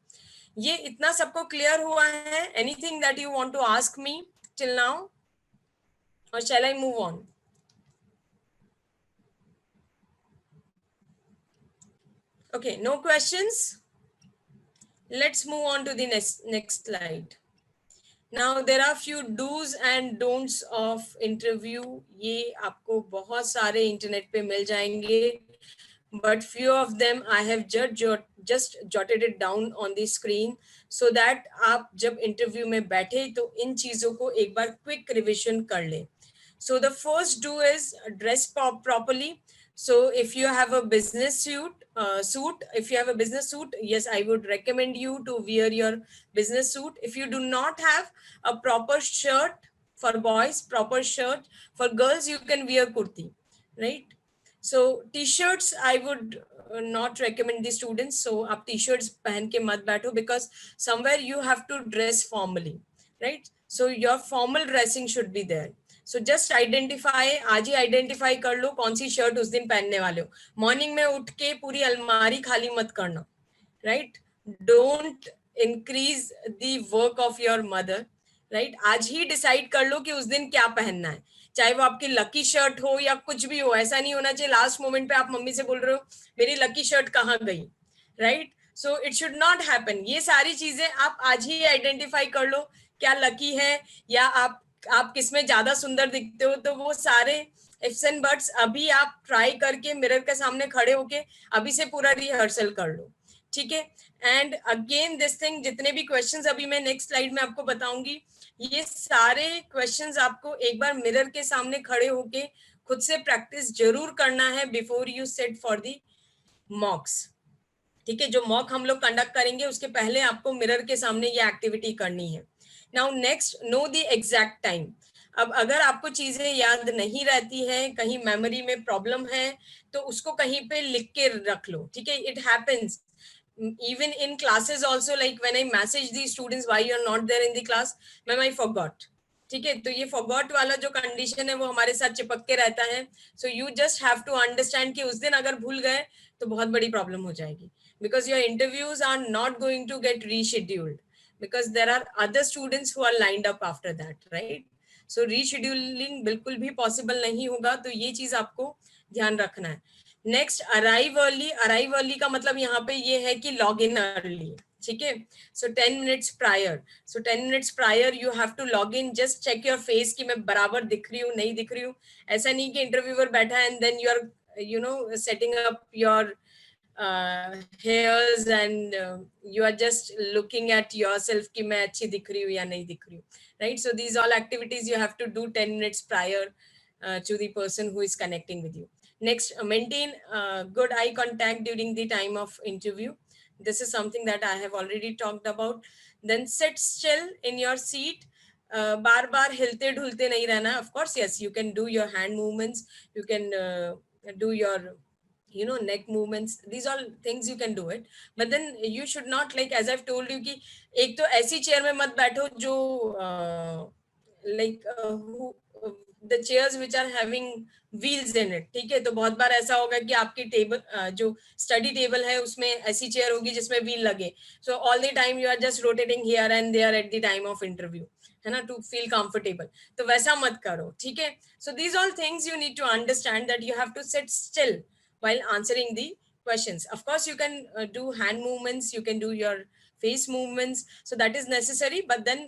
ये इतना सबको clear हुआ है? Anything that you want to ask me till now, or shall I move on? Okay, no questions. Let's move on to the next slide. Now there are few do's and don'ts of interview. ये आपको बहुत सारे internet पे मिल जाएंगे, but few of them I have just jotted it down on the screen so that आप जब interview में बैठे तो इन चीजों को एक बार क्विक रिविजन कर लें. So the first do is dress properly. So if you have a business suit, if you have a business suit, yes, I would recommend you to wear your business suit. If you do not have a proper shirt for boys, proper shirt for girls, you can wear kurti, right? So t-shirts I would not recommend the students. So आप t-shirts पहन के मत बैठो, because somewhere you have to dress formally, right? So your formal dressing should be there. So just identify, आज ही identify कर लो कौन सी shirt उस दिन पहनने वाले हो. मॉर्निंग में उठ के पूरी अलमारी खाली मत करना, right? Don't increase the work of your mother, right? आज ही डिसाइड कर लो कि उस दिन क्या पहनना है, चाहे वो आपकी लकी शर्ट हो या कुछ भी हो. ऐसा नहीं होना चाहिए लास्ट मोमेंट पे आप मम्मी से बोल रहे हो मेरी लकी शर्ट कहाँ गई, right? So it should not happen. ये सारी चीजें आप आज ही आइडेंटिफाई कर लो, क्या लकी है या आप किसमें ज्यादा सुंदर दिखते हो. तो वो सारे इफ्स एंड बट्स अभी आप ट्राई करके मिरर के सामने खड़े होके अभी से पूरा रिहर्सल कर लो, ठीक है? एंड अगेन दिस थिंग, जितने भी क्वेश्चंस अभी मैं नेक्स्ट स्लाइड में आपको बताऊंगी, ये सारे क्वेश्चंस आपको एक बार मिरर के सामने खड़े होके खुद से प्रैक्टिस जरूर करना है before you set for the मॉक्स, ठीक है? जो मॉक हम लोग कंडक्ट करेंगे उसके पहले आपको मिरर के सामने ये एक्टिविटी करनी है. Now next, know the exact time. अब अगर आपको चीजें याद नहीं रहती है, कहीं मेमोरी में प्रॉब्लम है, तो उसको कहीं पे लिख के रख लो, ठीक है? It happens even in classes also, like when I message the students why you are not there in the class, ma'am I forgot, ठीक है? तो ये forgot वाला जो कंडीशन है वो हमारे साथ चिपक के रहता है. So you just have to understand कि उस दिन अगर भूल गए तो बहुत बड़ी प्रॉब्लम हो जाएगी, because your interviews are not going to get rescheduled because there are other students who are lined up after that, right? So rescheduling बिल्कुल भी possible नहीं होगा, तो ये चीज आपको ध्यान रखना है. Next, arrive early. Arrive early का मतलब यहाँ पे ये है कि लॉग इन अर्ली, ठीक है? So 10 minutes prior. So 10 minutes prior you have to log in, just check your face कि मैं बराबर दिख रही हूँ नहीं दिख रही हूँ. ऐसा नहीं कि इंटरव्यूअर बैठा and then you are setting up your hairs and you are just looking at yourself कि मैं अच्छी दिख रही हूँ या नहीं दिख रही हूँ, right? So these all activities you have to do 10 minutes prior to the person who is connecting with you. Next, maintain good eye contact during the time of interview. This is something that I have already talked about. Then sit still in your seat. बार बार हिलते ढुलते नहीं रहना. Of course, yes, you can do your hand movements, you can do your neck movements. These all things you can do it, but then you should not, like as I've told you, कि एक तो ऐसी chair में मत बैठो जो like the chairs which are having wheels in it, ठीक है? तो बहुत बार ऐसा होगा कि आपकी टेबल जो स्टडी टेबल है उसमें ऐसी चेयर होगी जिसमें व्हील लगे. So all the time you are just rotating here and there at the time of interview, है ना, टू फील कंफर्टेबल. तो वैसा मत करो, ठीक है? So these all things you need to understand that you have to sit still while answering the questions. Of course, you can do hand movements, you can do your face movements, so that is necessary, but then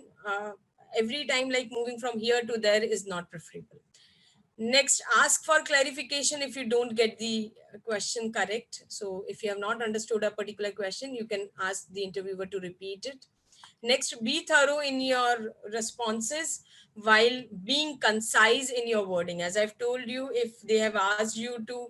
every time like moving from here to there is not preferable. Next, ask for clarification if you don't get the question correct. So if you have not understood a particular question, you can ask the interviewer to repeat it. Next, be thorough in your responses while being concise in your wording. As I've told you, if they have asked you to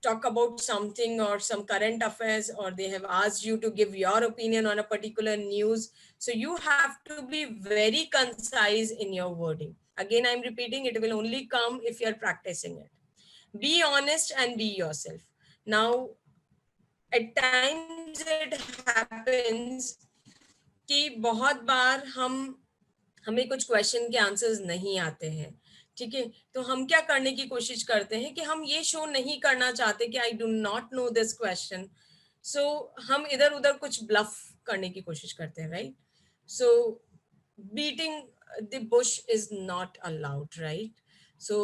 talk about something or some current affairs, or they have asked you to give your opinion on a particular news. So you have to be very concise in your wording. Again, I'm repeating, it will only come if you're practicing it. Be honest and be yourself. Now, at times it happens कि बहुत बार हमें कुछ question के answers नहीं आते हैं, ठीक है, तो हम क्या करने की कोशिश करते हैं कि हम ये शो नहीं करना चाहते कि I do not know this question, so हम इधर उधर कुछ ब्लफ करने की कोशिश करते हैं, right? So beating the bush is not allowed, right? So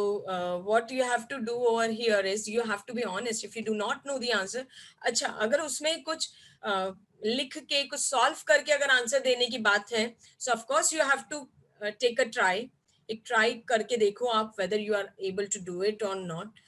what you have to do over here is you have to be honest. If you do not know the answer, अच्छा अगर उसमें कुछ लिख के कुछ सॉल्व करके अगर answer देने की बात है, so of course you have to take a try. एक ट्राई करके देखो आप whether you are able to do it or not.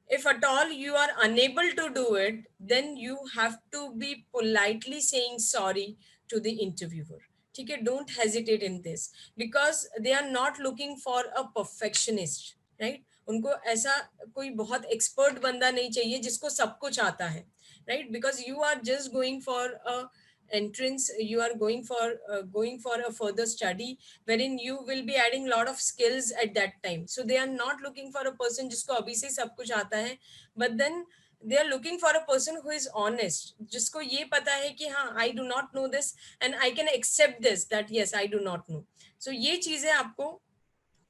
If at all you are unable to do it, then you have to be politely saying sorry to the interviewer. ठीक है, don't hesitate in this because they are not looking for a perfectionist, right? उनको ऐसा कोई बहुत expert बंदा नहीं चाहिए जिसको सब कुछ आता है, right? Because you are just going for a entrance, you are going for a further study wherein you will be adding a lot of skills at that time. So they are not looking for a person जिसको अभी से सब कुछ आता है, but then they are looking for a person who is honest, जिसको ये पता है कि हाँ I do not know this and I can accept this, that yes I do not know. So ये चीजें आपको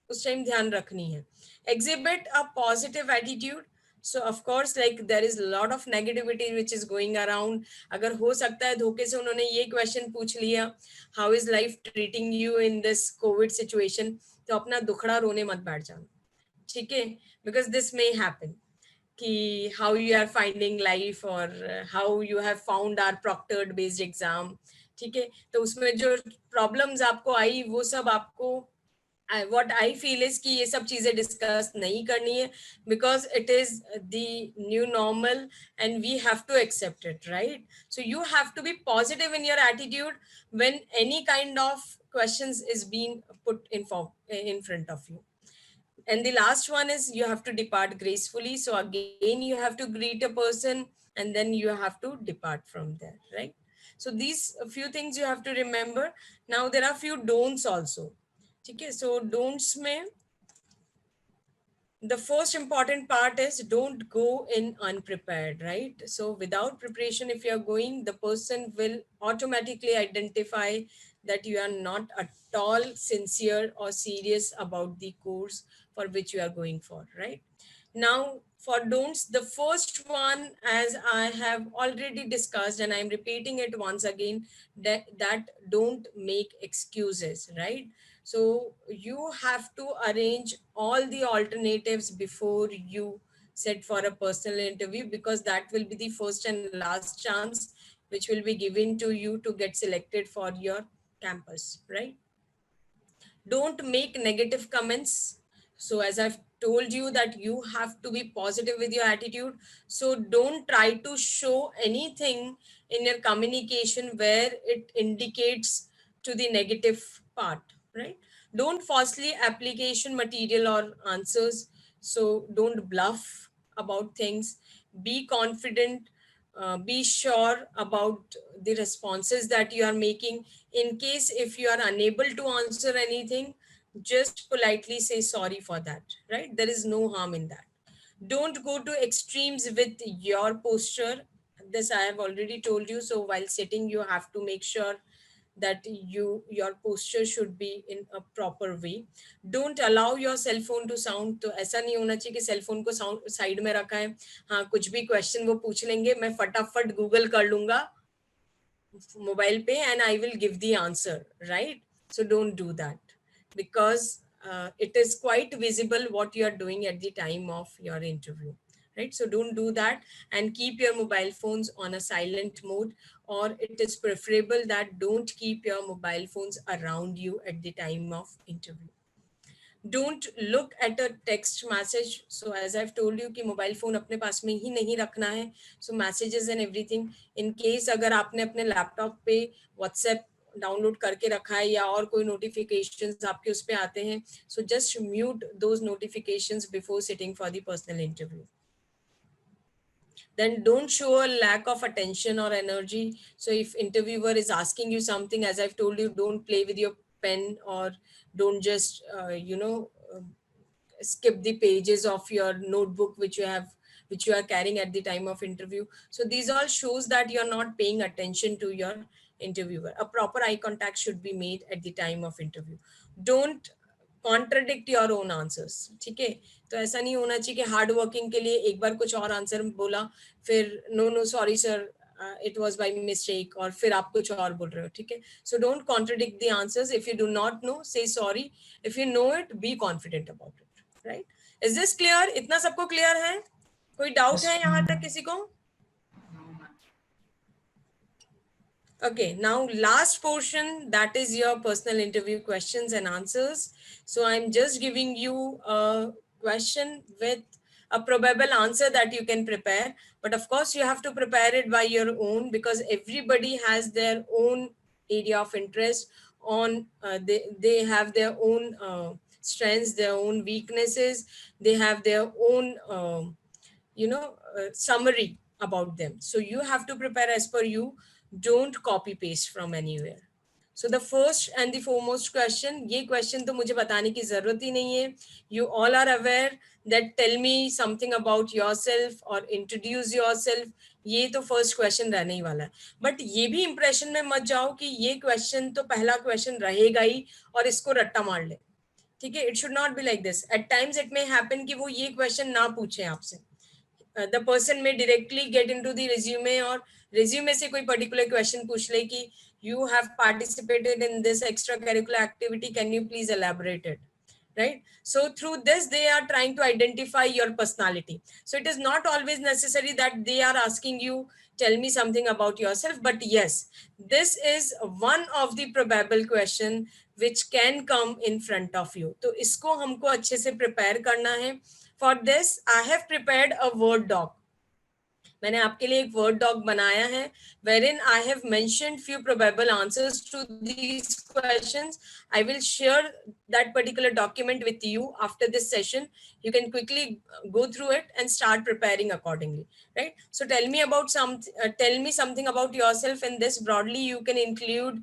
उस टाइम ध्यान रखनी है. Exhibit a positive attitude. So of course like there is a lot of negativity which is going around. अगर हो सकता है धोखे से उन्होंने ये क्वेश्चन पूछ लिया, how is life treating you in this COVID situation, तो अपना दुखड़ा रोने मत बैठ जाना, ठीक है, because this may happen कि how you are finding life or how you have found our proctored based exam, ठीक है, तो उसमें जो प्रॉब्लम्स आपको आई वो सब आपको what I feel is कि ये सब चीजें डिस्कस नहीं करनी है because it is the new normal and we have to accept it, right? So you have to be positive in your attitude when any kind of questions is being put in front of you. And the last one is you have to depart gracefully. So again you have to greet a person and then you have to depart from there, right? So these few things you have to remember. Now there are few don'ts also. Okay, so don'ts mein the first important part is don't go in unprepared, right? So without preparation, if you're going, the person will automatically identify that you are not at all sincere or serious about the course for which you are going for, right? Now, for don'ts, the first one, as I have already discussed, and I'm repeating it once again, that don't make excuses, right? So you have to arrange all the alternatives before you sit for a personal interview because that will be the first and last chance which will be given to you to get selected for your campus, right? Don't make negative comments. So as I've told you that you have to be positive with your attitude, so don't try to show anything in your communication where it indicates to the negative part, right? Don't falsely application material or answers. So don't bluff about things. Be confident. Be sure about the responses that you are making. In case if you are unable to answer anything, just politely say sorry for that, right? There is no harm in that. Don't go to extremes with your posture. This I have already told you. So while sitting you have to make sure that your posture should be in a proper way. Don't allow your cell phone to sound. तो ऐसा नहीं होना चाहिए कि cell phone को side में रखा है, हाँ कुछ भी क्वेश्चन वो पूछ लेंगे मैं फटाफट गूगल कर लूंगा मोबाइल पे and I will give the answer, right? So don't do that because it is quite visible what you are doing at the time of your interview, right? So don't do that and keep your mobile phones on a silent mode, or it is preferable that don't keep your mobile phones around you at the time of interview. Don't look at a text message. So as I've told you कि mobile phone अपने पास में ही नहीं रखना है. So messages and everything, in case अगर आपने अपने laptop पे व्हाट्सएप डाउनलोड करके रखा है या और कोई नोटिफिकेशंस आपके उस पे आते हैं, so just mute those notifications before sitting for the personal interview. then don't show a lack of attention or energy. So if interviewer is asking you something, as I've told you, don't play with your pen, or don't just skip the pages of your notebook which you are carrying at the time of interview. So these all shows that you're not paying attention to your interviewer. A proper eye contact should be made at the time of interview. Don't contradict your own answers, ठीक है? तो ऐसा नहीं होना चाहिए कि hard working के लिए एक बार कुछ और आंसर बोला, फिर no no sorry sir it was by mistake, और फिर आप कुछ और बोल रहे हो, ठीक है? So don't contradict the answers. If you do not know, say sorry. If you know it, be confident about it, right? Is this clear? इतना सबको क्लियर है? कोई डाउट Yes, है यहाँ तक किसी को? Okay, now last portion, that is your personal interview questions and answers. So I'm just giving you a question with a probable answer that you can prepare. But of course, you have to prepare it by your own, because everybody has their own area of interest. They have their own strengths, their own weaknesses. They have their own summary about them. So you have to prepare as per you. Don't copy paste from anywhere. So the first and the foremost question, ये question तो मुझे बताने की जरूरत ही नहीं है. You all are aware that tell me something about yourself or introduce yourself. ये तो first question रहने ही वाला है. But ये भी impression में मत जाओ कि ये question तो पहला question रहेगा ही और इसको रट्टा मार ले. ठीक है? It should not be like this. At times it may happen कि वो ये question ना पूछे आपसे. The person may directly get into the resume, or resume से कोई particular question पूछ ले कि you have participated in this extracurricular activity, can you please elaborate it, right? So through this they are trying to identify your personality. So it is not always necessary that they are asking you tell me something about yourself, but yes, this is one of the probable question which can come in front of you. तो इसको हमको अच्छे से prepare करना है. For this I have prepared a word doc. मैंने आपके लिए एक वर्ड डॉक बनाया है, wherein I have mentioned few probable answers to these questions. I will share that particular document with you after this session. You can quickly go through it and start preparing accordingly, right? So tell me something about yourself. In this, broadly you can include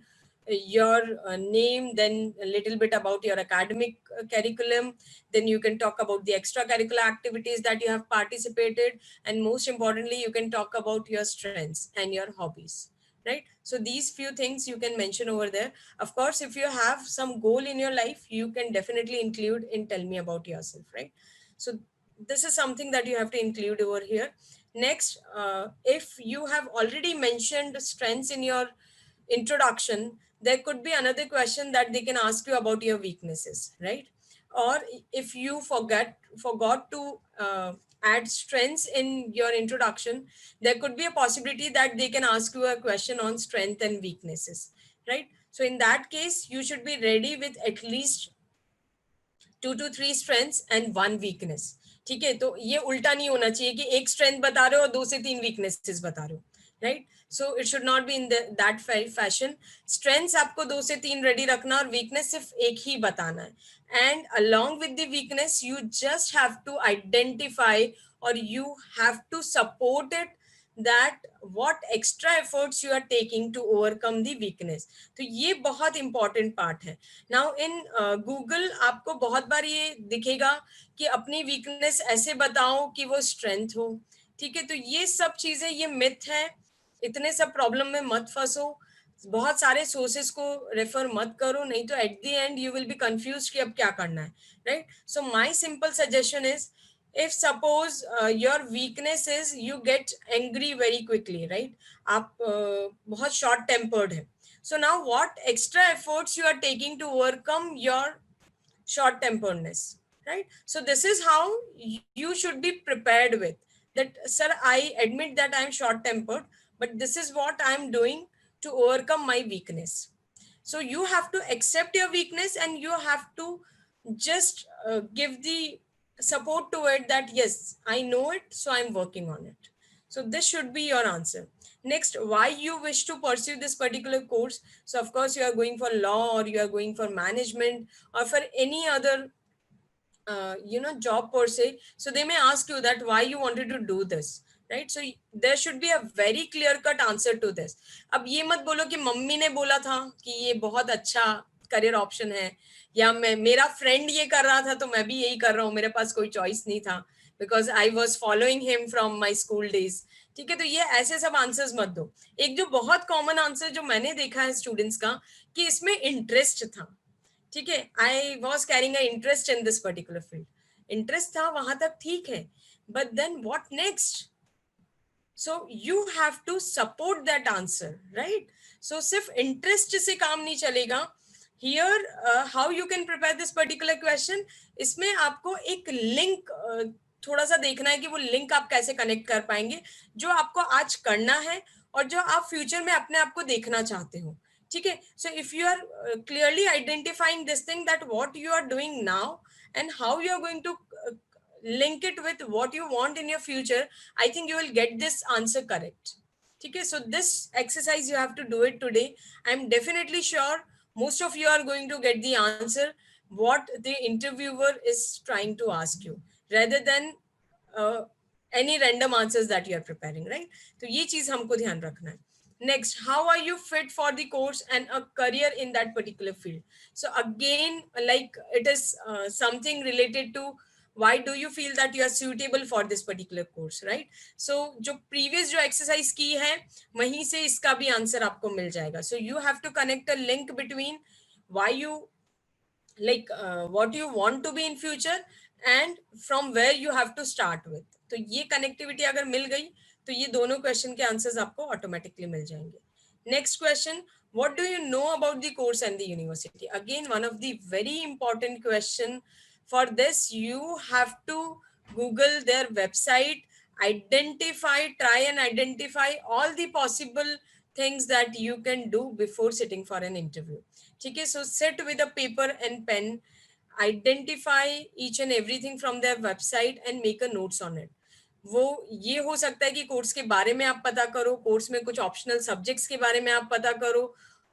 your name, then a little bit about your academic curriculum, then you can talk about the extracurricular activities that you have participated, and most importantly you can talk about your strengths and your hobbies, right? So these few things you can mention over there. Of course, if you have some goal in your life, you can definitely include in tell me about yourself, right? So this is something that you have to include over here. Next, if you have already mentioned strengths in your introduction, there could be another question that they can ask you about your weaknesses, right? Or if you forgot to add strengths in your introduction, there could be a possibility that they can ask you a question on strength and weaknesses, right? So in that case, you should be ready with at least 2 to 3 strengths and 1 weakness. ठीक है? तो ये उल्टा नहीं होना चाहिए कि एक स्ट्रेंथ बता रहे हो और 2 से 3 वीकनेसेस बता रहे हो, right? So it should not be in that fashion. Strengths आपको 2 से 3 रेडी रखना और वीकनेस सिर्फ एक ही बताना है. And along with the weakness you just have to identify और you have to support it that what extra efforts you are taking to overcome the weakness. तो ये बहुत important part है. Now in Google आपको बहुत बार ये दिखेगा कि अपनी weakness ऐसे बताओ कि वो strength हो. ठीक है? तो ये सब चीजें ये myth है. इतने सब problem में मत फंसो. बहुत सारे सोर्सेस को रेफर मत करो, नहीं तो at the end you will be confuse कि अब क्या करना है, right? So my simple suggestion is, if suppose your weakness is you get angry very quickly, right? आप बहुत short tempered है. So now what extra efforts you are taking to overcome your short temperedness, right? So this is how you should be prepared with that. Sir, I admit that I am short tempered, but this is what I am doing to overcome my weakness. So you have to accept your weakness and you have to just give the support to it that yes, I know it, so I'm working on it. So this should be your answer. Next, why you wish to pursue this particular course? So of course you are going for law, or you are going for management, or for any other job per se. So they may ask you that why you wanted to do this, right. So there should be a very clear cut answer to this. अब ये मत बोलो कि mummy ने बोला था कि ये बहुत अच्छा करियर ऑप्शन है, या मैं, मेरा फ्रेंड ये कर रहा था तो मैं भी यही कर रहा हूँ, मेरे पास कोई चॉइस नहीं था because I was following him from my school days. ठीक है, तो ये ऐसे सब आंसर्स मत दो. एक जो बहुत कॉमन आंसर जो मैंने देखा है स्टूडेंट्स का, कि इसमें इंटरेस्ट था. ठीक है, I was carrying a interest in this particular field. Interest था वहां तक, ठीक है, but then what next? So you have to support that answer, right? So सिर्फ interest से काम नहीं चलेगा. Here how you can prepare this particular question, इसमें आपको एक link थोड़ा सा देखना है कि वो link आप कैसे connect कर पाएंगे जो आपको आज करना है और जो आप फ्यूचर में अपने आप को देखना चाहते हो. ठीक है, so if you are clearly identifying this thing that what you are doing now and how you are going to link it with what you want in your future, I think you will get this answer correct. Okay, so this exercise you have to do it today. I'm definitely sure most of you are going to get the answer what the interviewer is trying to ask you, rather than uh, any random answers that you are preparing, right? So ये चीज हमको ध्यान रखना है. Next, how are you fit for the course and a career in that particular field? So again, like it is something related to why do you feel that you are suitable for this particular course, right? So जो previous जो exercise की है वहीं से इसका भी answer आपको मिल जाएगा. So you have to connect a link between why you like what you want to be in future and from where you have to start with. तो ये connectivity अगर मिल गई तो ये दोनों question के answers आपको automatically मिल जाएंगे. Next question, what do you know about the course and the university? Again, one of the very important question. For this, you have to Google their website, identify, try and identify all the possible things that you can do before sitting for an interview. ठीक है, so sit with a paper and pen, identify each and everything from their website and make a notes on it. वो ये हो सकता है कि course के बारे में आप पता करो, कोर्स में कुछ ऑप्शनल सब्जेक्ट्स के बारे में आप पता करो.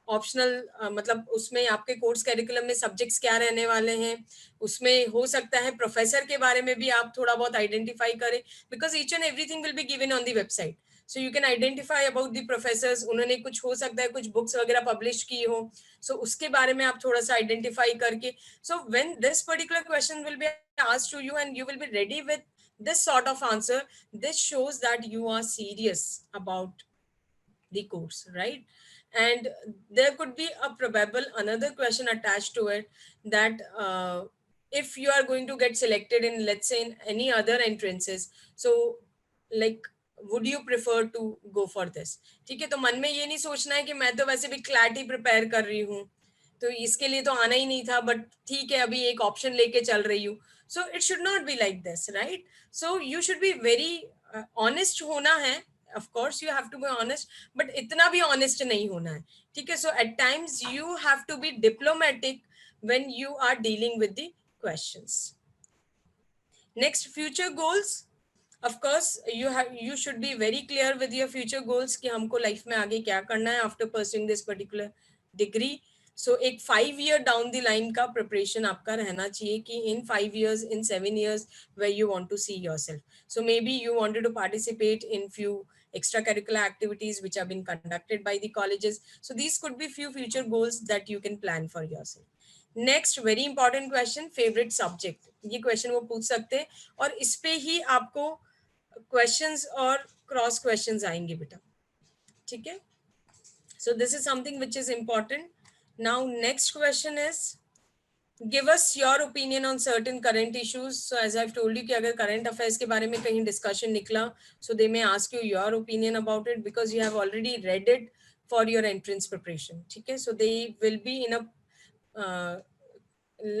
ऑप्शनल मतलब उसमें आपके कोर्स करिकुलम में सब्जेक्ट्स क्या रहने वाले हैं, उसमें हो सकता है प्रोफेसर के बारे में भी आप थोड़ा बहुत आइडेंटिफाई करें, because each and everything will be given on the website. So you can identify about the professors, उन्होंने कुछ हो सकता है कुछ बुक्स वगैरह पब्लिश की हो, सो उसके बारे में आप थोड़ा सा आइडेंटिफाई करके. So when this particular question will be asked to you and you will be ready with this sort of answer, this shows that you are serious about the course, right? And there could be a probable another question attached to it, that if you are going to get selected in, let's say, in any other entrances, so like would you prefer to go for this? ठीक है, तो मन में ये नहीं सोचना है कि मैं तो वैसे भी क्लैट ही प्रिपेयर कर रही हूँ तो इसके लिए तो आना ही नहीं था, बट ठीक है अभी एक ऑप्शन लेके चल रही हूँ. So it should not be like this, right? So you should be very honest होना है. of course you have to be honest, but इतना भी honest नहीं होना है. ठीक है, so at times you have to be diplomatic when you are dealing with the questions. Next, future goals. Of course you should be very clear with your future goals कि हमको life में आगे क्या करना है after pursuing this particular degree. So एक 5 year down the line का preparation आपका रहना चाहिए कि in 5 years, in 7 years, where you want to see yourself. So maybe you wanted to participate in few extracurricular activities which have been conducted by the colleges. So these could be few future goals that you can plan for yourself. Next very important question, favourite subject. ये question वो पूछ सकते हैं और इस पे ही आपको questions और क्रॉस क्वेश्चंस आएंगे बेटा. ठीक है, so this is something which is important. Now next question is give us your opinion on certain current issues. So as I've told you कि अगर current affairs के बारे में कहीं discussion निकला, so they may ask you your opinion about it because you have already read it for your entrance preparation. ठीक है, so they will be in a uh,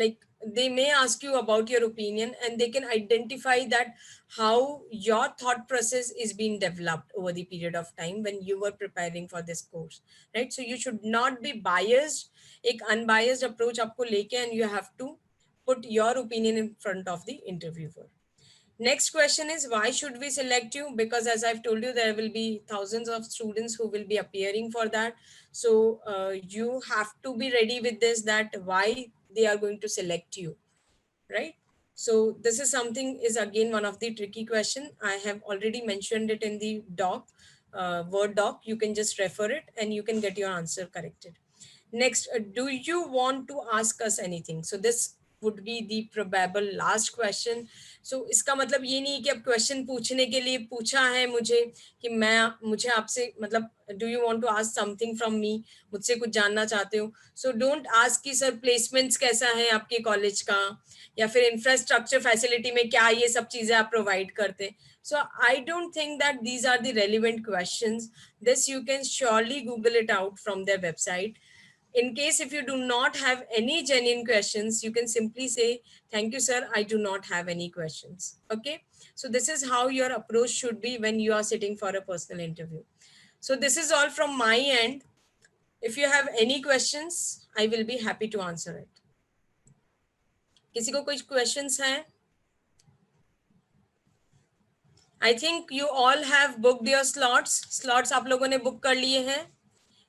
like they may ask you about your opinion and they can identify that how your thought process is being developed over the period of time when you were preparing for this course, right? So you should not be biased. एक unbiased approach आपको लेके and you have to put your opinion in front of the interviewer. Next question is, why should we select you? Because as I've told you, there will be thousands of students who will be appearing for that. So you have to be ready with this, that why they are going to select you, right? So this is something is again one of the tricky question. I have already mentioned it in the doc, Word doc. You can just refer it and you can get your answer corrected. Next, do you want to ask us anything? So this would be the probable last question. So इसका मतलब ये नहीं कि अब question पूछने के लिए पूछा है मुझे कि मुझे आपसे मतलब do you want to ask something from me, मुझसे कुछ जानना चाहते हो. सो डोंट आस्क कि सर प्लेसमेंट्स कैसा है आपके कॉलेज का, या फिर इंफ्रास्ट्रक्चर फैसिलिटी में क्या ये सब चीजें आप प्रोवाइड करते हैं. So I don't think that these are the relevant questions. This you can surely Google it out from their website. In case if you do not have any genuine questions, you can simply say, thank you, sir, I do not have any questions. Okay. So this is how your approach should be when you are sitting for a personal interview. So this is all from my end. If you have any questions, I will be happy to answer it. किसी को कोई questions हैं? I think you all have booked your slots. Slots आप लोगों ने book कर लिए हैं.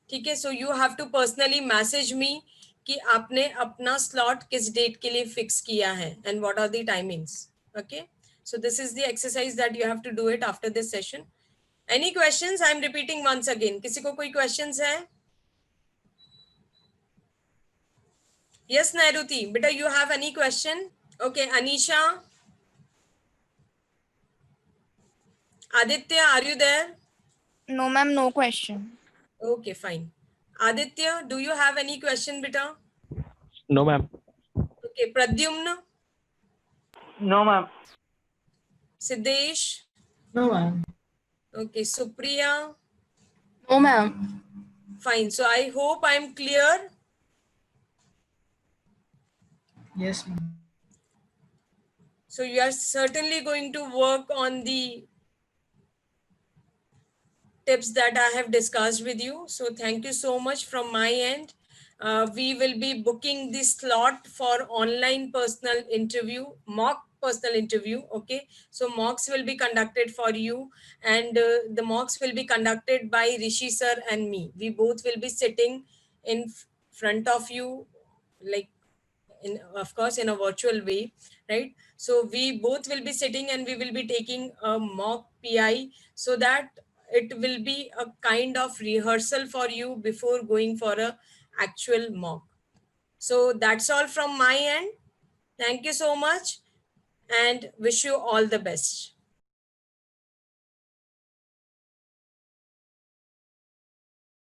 ठीक है. So you have to personally message me कि आपने अपना slot किस date के लिए fix किया है and what are the timings. Okay. So this is the exercise that you have to do it after this session. Any questions? I am repeating once again. किसी को कोई questions है? Yes, Nairuti. Beta, you have any question? Okay, Anisha. Aditya, are you there? No, ma'am, no question. Okay, fine. Aditya, do you have any question, beta? No, ma'am. Okay, Pradyumna, No, ma'am. Siddesh. No, ma'am. Okay, Supriya. No, ma'am. Fine. So I hope I'm clear. Yes, ma'am. So you are certainly going to work on the tips that I have discussed with you. So thank you so much from my end. We will be booking the slot for online personal interview, mock personal interview. Okay. So mocks will be conducted for you, and the mocks will be conducted by Rishi sir and me. We both will be sitting in front of you, like in, of course, in a virtual way, right? So we both will be sitting and we will be taking a mock PI, so that it will be a kind of rehearsal for you before going for a actual mock. So that's all from my end. Thank you so much and wish you all the best.